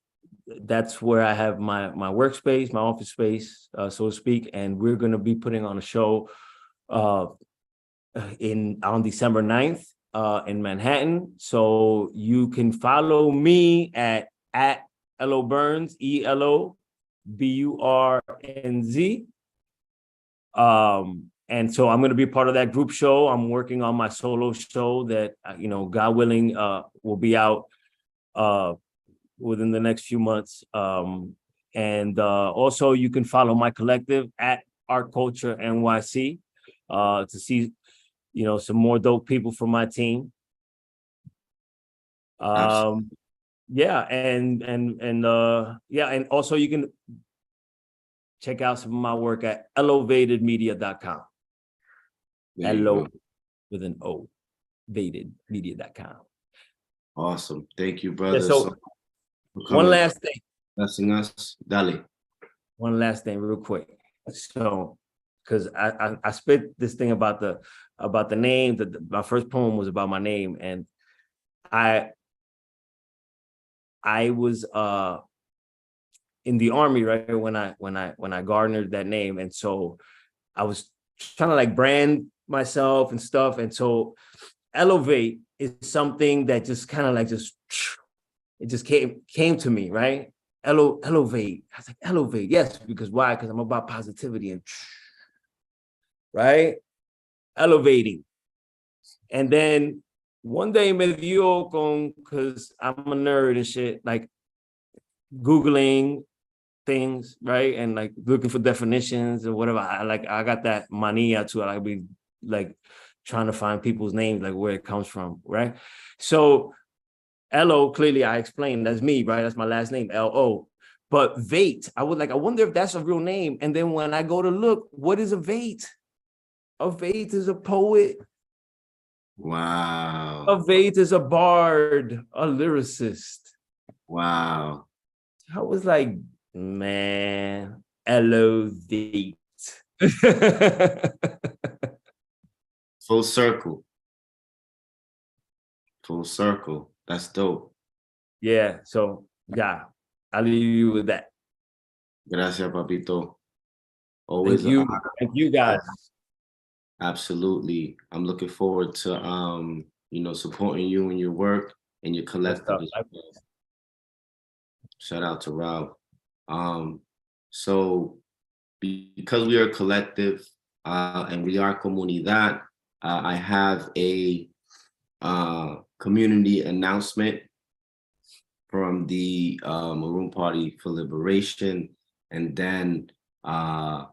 that's where I have my workspace, my office space, so to speak. And we're going to be putting on a show on December 9th in Manhattan. So you can follow me at Elo Burns, ELOBURNZ. And so I'm going to be part of that group show. I'm working on my solo show that, God willing, will be out within the next few months. And also you can follow my collective at Art Culture NYC to see, some more dope people from my team. Yeah, and also you can check out some of my work at elevatedmedia.com. Elo with an O, vatedmedia.com. Awesome. Thank you, brother. Yeah, so one last thing. Blessing us. Dale. One last thing real quick. So, because I spit this thing about the name, my first poem was about my name, and I was in the Army, right, when I garnered that name, and so I was trying to like brand myself and stuff, and so elevate is something that just kind of like it just came to me, right? Elevate. I was like, elevate, yes, because why? Because I'm about positivity and right, elevating. And then one day me dio con, because I'm a nerd and shit, like Googling things, right? And like looking for definitions or whatever. I got that mania to it. I be like trying to find people's names, like where it comes from, right? So Elo, clearly I explained, that's me, right? That's my last name, L-O. But Vate, I wonder if that's a real name. And then when I go to look, what is a Vate? A Vate is a poet. Wow. A Vate is a bard, a lyricist. Wow. I was like, man, elevate. Full circle. Full circle. That's dope. Yeah. So yeah, I'll leave you with that. Gracias, papito. Always Thank you. Thank you guys. Absolutely. I'm looking forward to supporting you in your work and your collective. Shout out to Rob. So because we are a collective and we are comunidad, I have a community announcement from the Maroon Party for Liberation. And then I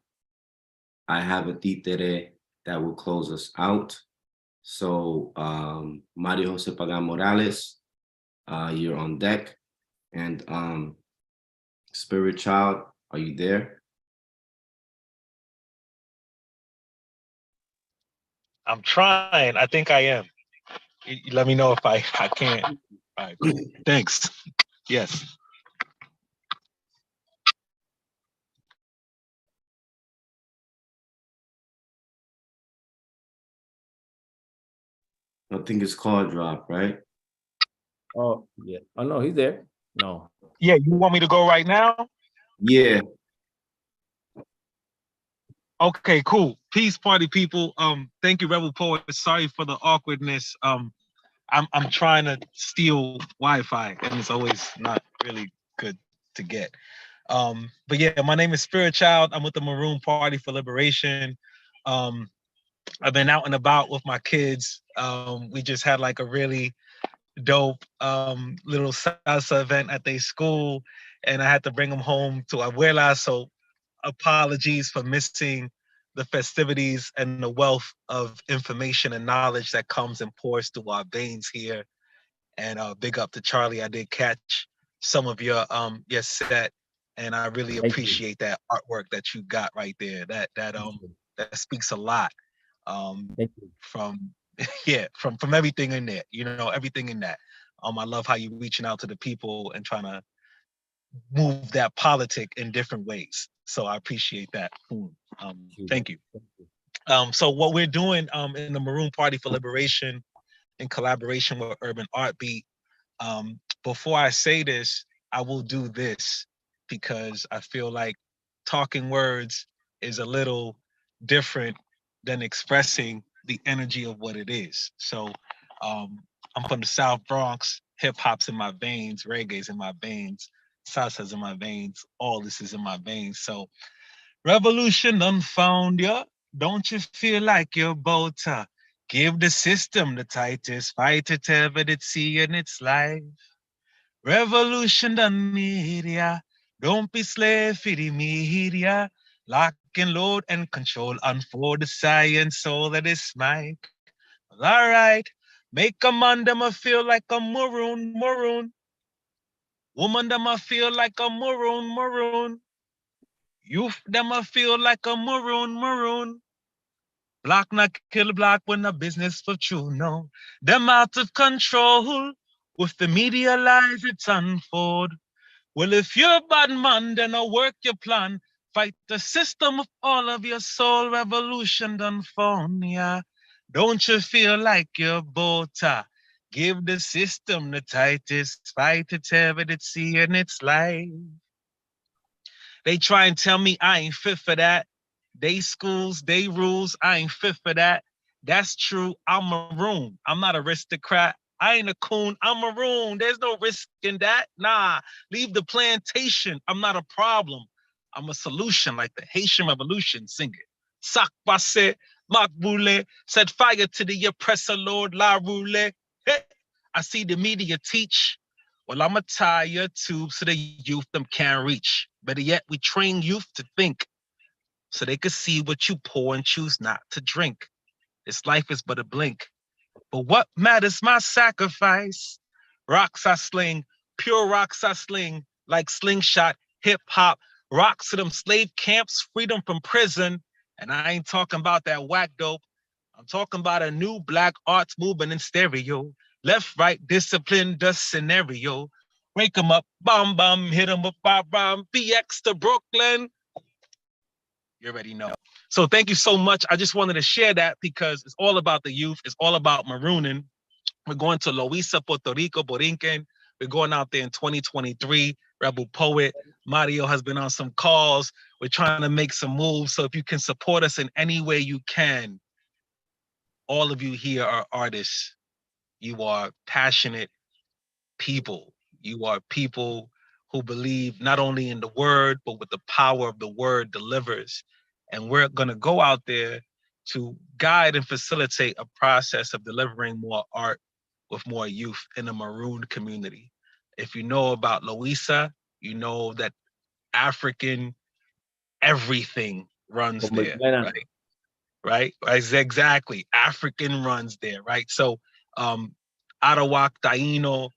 have a títere that will close us out. So Mario Jose Pagan Morales, you're on deck. And Spirit Child, are you there? I'm trying. I think I am. You let me know if I can't. All right, cool. Thanks. Yes. I think it's called drop, right? Oh, yeah. Oh, no, he's there. No. Yeah, you want me to go right now? Yeah. Okay, cool. Peace, party people. Thank you, Rebel Poet. Sorry for the awkwardness. I'm trying to steal Wi-Fi, and it's always not really good to get. But yeah, my name is Spirit Child. I'm with the Maroon Party for Liberation. I've been out and about with my kids. We just had like a really dope little salsa event at their school, and I had to bring them home to Abuela. So apologies for missing the festivities and the wealth of information and knowledge that comes and pours through our veins here. And big up to Charlie. I did catch some of your set, and I really appreciate that artwork that you got right there. That speaks a lot. From from everything in there, everything in that. I love how you're reaching out to the people and trying to move that politic in different ways. So I appreciate that. Thank you. So what we're doing in the Maroon Party for Liberation in collaboration with Urban Art Beat, before I say this, I will do this because I feel like talking words is a little different than expressing the energy of what it is. So I'm from the South Bronx, hip hop's in my veins, reggae's in my veins, salsa's in my veins, all this is in my veins. So revolution done found ya. Don't you feel like you're about to give the system the tightest fight it ever did see in its life? Revolution done need ya. Don't be slave for the media. Lock and load and control unfold the science so that it's might. Well, all right, make a man them a feel like a maroon. Woman them a feel like a maroon. Youth them a feel like a maroon. Black not kill black when the business for true, no. Them out of control. With the media lies, it's unfold. Well, if you're a bad man, then I'll work your plan. Fight the system with all of your soul. Revolution done found, yeah. Don't you feel like you're Bota? Give the system the tightest fight it's ever did see in its life. They try and tell me I ain't fit for that. They schools, they rules, I ain't fit for that. That's true, I'm maroon. I'm not aristocrat. I ain't a coon, I'm maroon. There's no risk in that. Nah, leave the plantation. I'm not a problem. I'm a solution like the Haitian Revolution singer. Sak passe, makbule, set fire to the oppressor, Lord La Roule. Hey, I see the media teach. Well, I'ma tie your tube so the youth them can't reach. Better yet, we train youth to think so they could see what you pour and choose not to drink. This life is but a blink. But what matters my sacrifice? Rocks I sling, pure rocks I sling, like slingshot, hip hop, rocks to them slave camps, freedom from prison. And I ain't talking about that whack dope. I'm talking about a new black arts movement in stereo. Left, right, discipline, the scenario. Wake them up, bomb, hit them up, bomb, BX to Brooklyn. You already know. So thank you so much. I just wanted to share that because it's all about the youth. It's all about marooning. We're going to Loíza, Puerto Rico, Borinquen. We're going out there in 2023. Rebel Poet. Mario has been on some calls. We're trying to make some moves. So if you can support us in any way you can, all of you here are artists. You are passionate people. You are people who believe not only in the word, but with the power of the word delivers. And we're going to go out there to guide and facilitate a process of delivering more art with more youth in the maroon community. If you know about Loíza, you know that African everything runs there, right? Exactly. African runs there, right? So Arawak, Taino,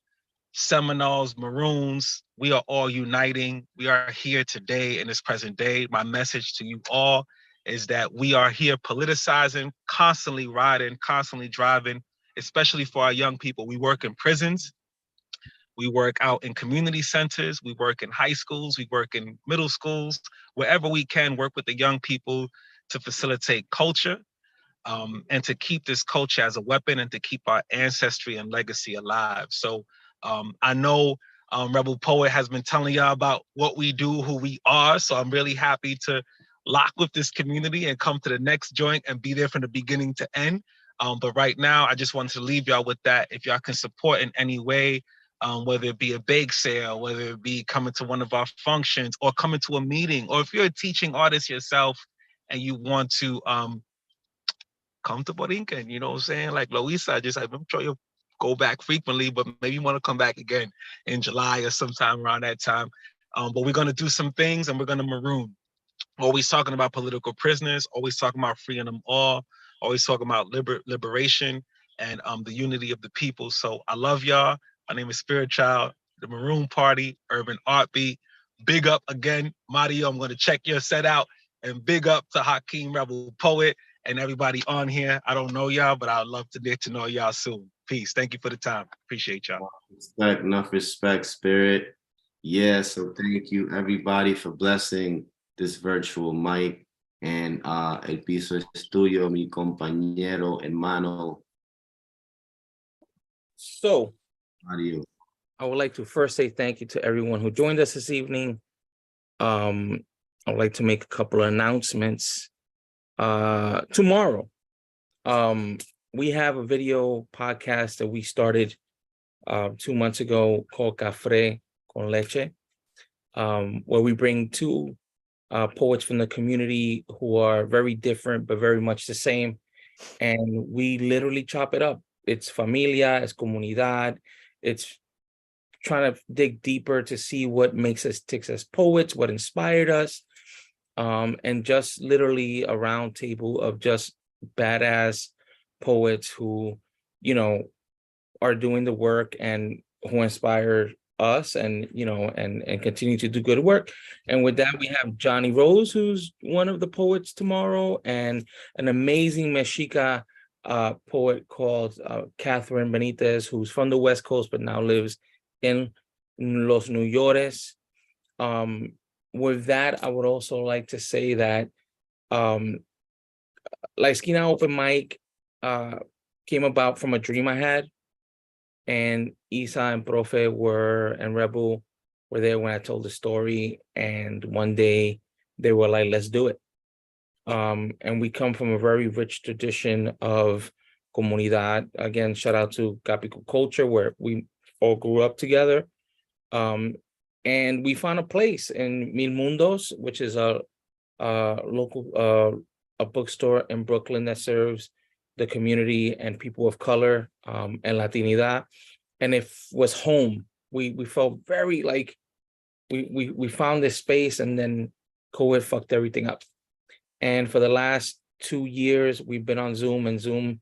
Seminoles, Maroons, we are all uniting. We are here today in this present day. My message to you all is that we are here politicizing, constantly riding, constantly driving, especially for our young people. We work in prisons. We work out in community centers. We work in high schools. We work in middle schools. Wherever we can, work with the young people to facilitate culture. And to keep this culture as a weapon and to keep our ancestry and legacy alive. So I know Rebel Poet has been telling y'all about what we do, who we are. So I'm really happy to lock with this community and come to the next joint and be there from the beginning to end. But right now, I just wanted to leave y'all with that. If y'all can support in any way, whether it be a bake sale, whether it be coming to one of our functions or coming to a meeting, or if you're a teaching artist yourself and you want to come to Borinquen, you know what I'm saying? Like Loíza, I'm sure you'll go back frequently, but maybe you want to come back again in July or sometime around that time. But we're going to do some things and we're going to maroon. Always talking about political prisoners, always talking about freeing them all, always talking about liberation and the unity of the people. So I love y'all. My name is Spirit Child, the Maroon Party, Urban Art Beat. Big up again, Mario, I'm going to check your set out. And big up to Hakeem Rebel Poet and everybody on here. I don't know y'all, but I'd love to get to know y'all soon. Peace. Thank you for the time. Appreciate y'all. Respect, enough respect, Spirit. Yeah, so thank you everybody for blessing this virtual mic. And el piso es tuyo, mi compañero, hermano. So Mario. I would like to first say thank you to everyone who joined us this evening. I would like to make a couple of announcements. Tomorrow, we have a video podcast that we started 2 months ago called Café con Leche, where we bring two poets from the community who are very different, but very much the same. And we literally chop it up. It's familia, it's comunidad, it's trying to dig deeper to see what makes us tick as poets, what inspired us, and just literally a round table of just badass poets who, you know, are doing the work and who inspire us and, you know, and continue to do good work. And with that, we have Johnny Rose, who's one of the poets tomorrow, and an amazing Mexica poet called Catherine Benitez, who's from the West Coast, but now lives in Los New Yorkers. With that, I would also like to say that La Esquina open mic came about from a dream I had. And Isa and Profe and Rebel were there when I told the story. And one day they were like, let's do it. And we come from a very rich tradition of comunidad. Again, shout out to Capico culture, where we all grew up together. And we found a place in Mil Mundos, which is a local a bookstore in Brooklyn that serves the community and people of color and Latinidad. And it was home. We felt very like we found this space, and then COVID fucked everything up. And for the last 2 years, we've been on Zoom, and Zoom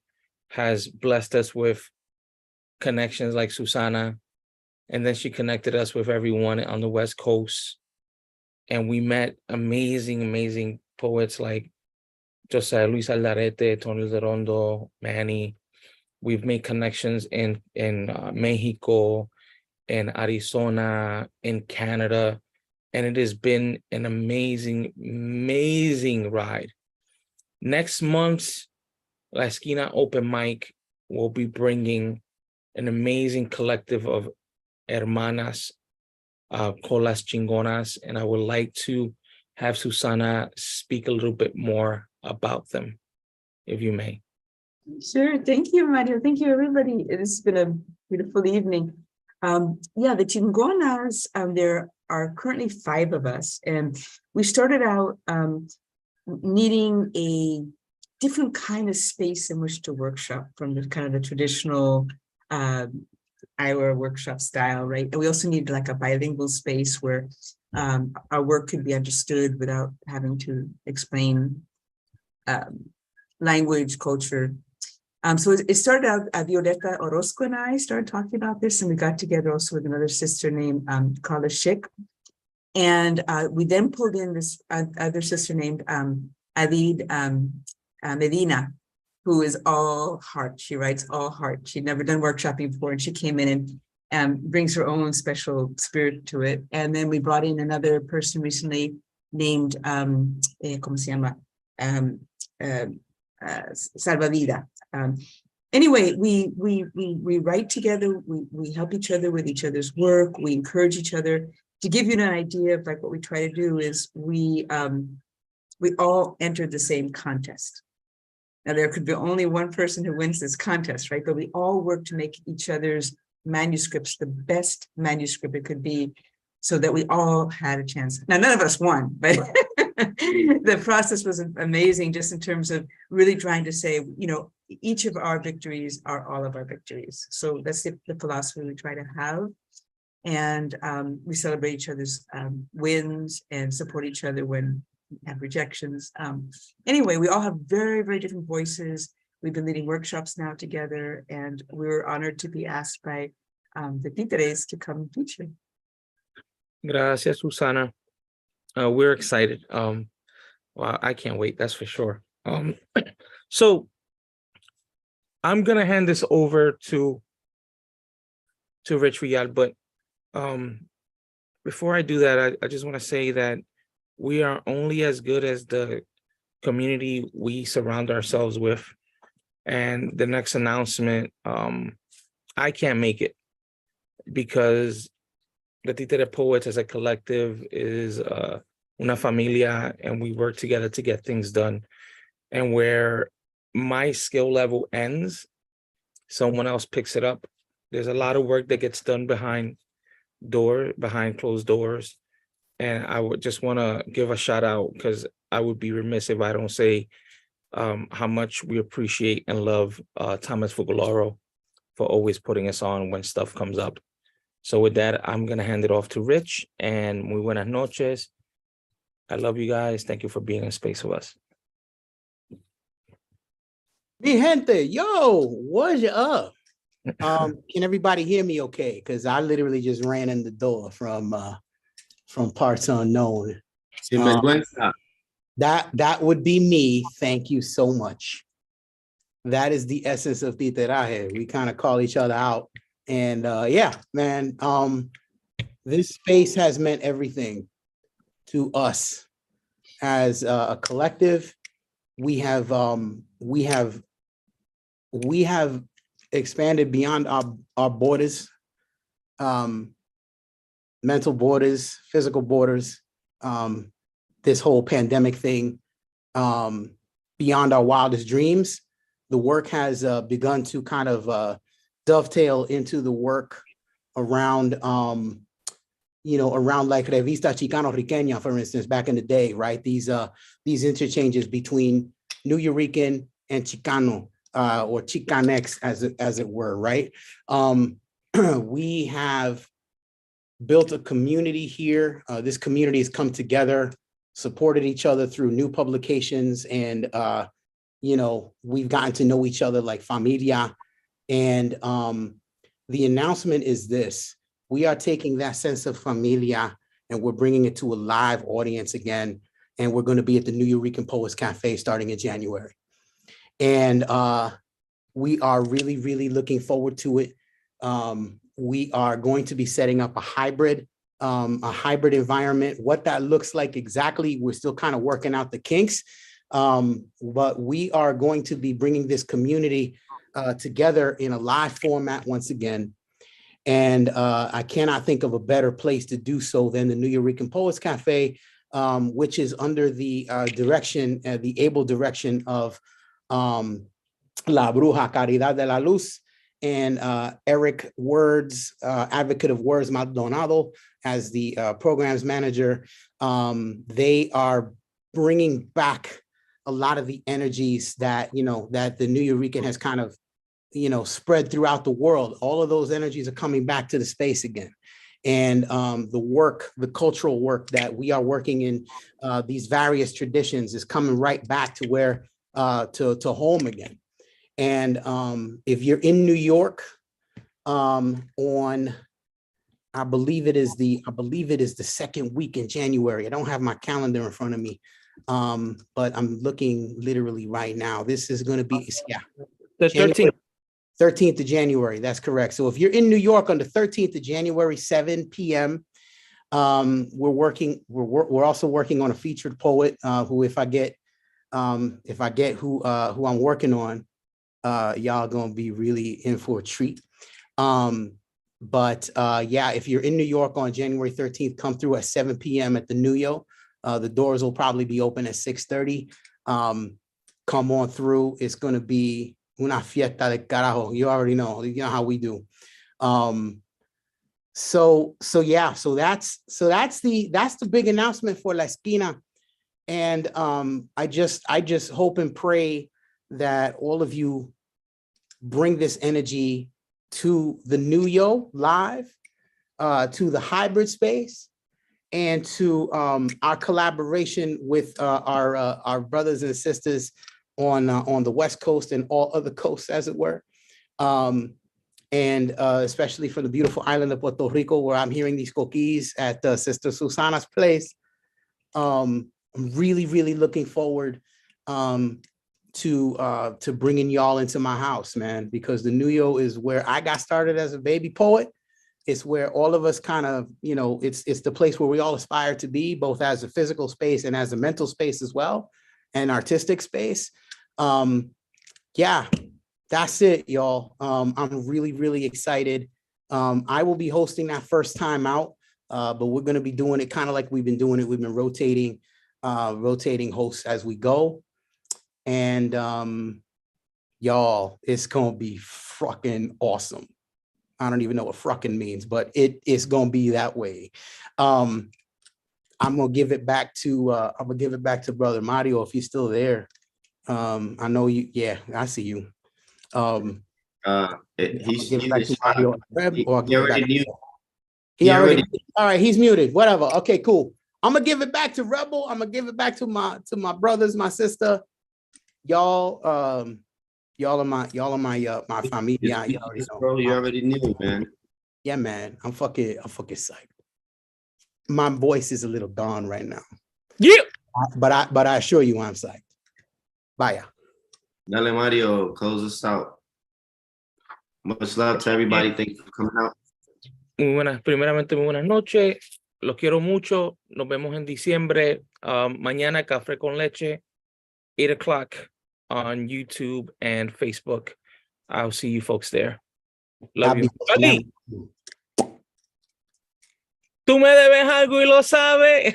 has blessed us with connections like Susana. And then she connected us with everyone on the West Coast. And we met amazing, amazing poets like Jose Luis Aldarete, Tony Zerondo, Manny. We've made connections in Mexico, in Arizona, in Canada. And it has been an amazing, amazing ride. Next month's La Esquina open mic will be bringing an amazing collective of hermanas, colas chingonas, and I would like to have Susana speak a little bit more about them, if you may. Sure. Thank you, Mario. Thank you, everybody. It's been a beautiful evening. Yeah, the Chingonas, there are currently 5 of us, and we started out needing a different kind of space in which to workshop from the kind of the traditional Iowa workshop style, right? And we also needed like a bilingual space where our work could be understood without having to explain language, culture. So it started out, Violeta Orozco and I started talking about this, and we got together also with another sister named Carla Schick. And we then pulled in this other sister named Adid Medina, who is all heart. She writes all heart. She'd never done workshopping before, and she came in and brings her own special spirit to it. And then we brought in another person recently named, ¿cómo se llama? Salvavida. Anyway, we write together, we help each other with each other's work, we encourage each other. To give you an idea of like what we try to do is we all entered the same contest. Now there could be only one person who wins this contest, right? But we all work to make each other's manuscripts the best manuscript it could be, so that we all had a chance. Now none of us won, but the process was amazing, just in terms of really trying to say, you know, each of our victories are all of our victories. So that's the philosophy we try to have. And we celebrate each other's wins and support each other when we have rejections. Anyway, we all have very, very different voices. We've been leading workshops now together, and we were honored to be asked by the Títeres to come feature. Gracias, Susana. We're excited. Well, I can't wait, that's for sure. So I'm gonna hand this over to Rich Rial, but before I do that, I just want to say that we are only as good as the community we surround ourselves with. And the next announcement, I can't make it because the Títere Poets as a collective is una familia, and we work together to get things done. And where my skill level ends, someone else picks it up. There's a lot of work that gets done behind closed doors. And I would just want to give a shout out, because I would be remiss if I don't say how much we appreciate and love Thomas Fugolaro for always putting us on when stuff comes up. So with that, I'm going to hand it off to Rich, and muy buenas noches. I love you guys. Thank you for being in space with us. Mi gente, yo, what's up? Can everybody hear me okay? Because I literally just ran in the door from parts unknown. That would be me. Thank you so much. That is the essence of Titeraje. We kind of call each other out. And yeah, man, this space has meant everything to us as a collective. We have expanded beyond our borders, mental borders, physical borders, this whole pandemic thing, beyond our wildest dreams. The work has begun to kind of dovetail into the work around, around like Revista Chicano Riqueña, for instance, back in the day, right? These interchanges between New Yorican and Chicano, or Chicanx, as it were, right? We have built a community here. This community has come together, supported each other through new publications, and we've gotten to know each other like familia. And the announcement is this: we are taking that sense of familia and we're bringing it to a live audience again. And we're going to be at the New Yorican Poets Cafe starting in January. And we are really, really looking forward to it. We are going to be setting up a hybrid environment. What that looks like exactly, we're still kind of working out the kinks. But we are going to be bringing this community together in a live format once again. And I cannot think of a better place to do so than the New Yorican Poets Cafe, which is under the direction, the able direction of La Bruja Caridad de la Luz, and Eric Words, advocate of Words Maldonado, as the programs manager. They are bringing back a lot of the energies that, that the New Yorican has kind of, spread throughout the world. All of those energies are coming back to the space again. And the cultural work that we are working in these various traditions is coming right back to where, to home again. And if you're in New York, on, I believe it is the second week in January. I don't have my calendar in front of me, but I'm looking literally right now. This is going to be, yeah, the 13th. 13th of January, that's correct. So if you're in New York on the 13th of January, 7 p.m., we're also working on a featured poet who, if I get who I'm working on, y'all gonna be really in for a treat. But yeah, if you're in New York on January 13th, come through at 7 p.m. at the Nuyo. The doors will probably be open at 6:30. Come on through. It's gonna be una fiesta de carajo. You already know, how we do. So yeah, so that's the big announcement for La Esquina. And I just hope and pray that all of you bring this energy to the Nuyo live, to the hybrid space, and to our collaboration with our brothers and sisters on the West Coast and all other coasts, as it were. And especially for the beautiful island of Puerto Rico, where I'm hearing these coquis at Sister Susana's place. I'm really, really looking forward to bringing y'all into my house, man, because the Nuyo is where I got started as a baby poet. It's where all of us kind of, you know, it's the place where we all aspire to be, both as a physical space and as a mental space as well, and artistic space. Yeah, that's it, y'all. I'm really, really excited. I will be hosting that first time out, but we're going to be doing it kind of like we've been doing it. We've been rotating hosts as we go. And y'all, it's going to be fucking awesome. I don't even know what fucking means, but it is going to be that way. I'm going to give it back to Brother Mario if he's still there. I know you. Yeah, I see you. He's give it back to Mario. He already all right, he's muted. Whatever. Okay, cool. I'm gonna give it back to Rebel. I'm gonna give it back to my brothers, my sister. Y'all, y'all are my family. you already knew, man. Yeah, man. I'm fucking psyched. My voice is a little gone right now. Yeah. But I assure you I'm psyched. Bye. Dale Mario, close us out. Much love to everybody. Thank you for coming out. Primeramente, muy buenas noches. Los quiero mucho. Nos vemos en diciembre. Mañana, Café con Leche, 8 o'clock on YouTube and Facebook. I'll see you folks there. Love you. Buddy, tú me debes algo y lo sabes.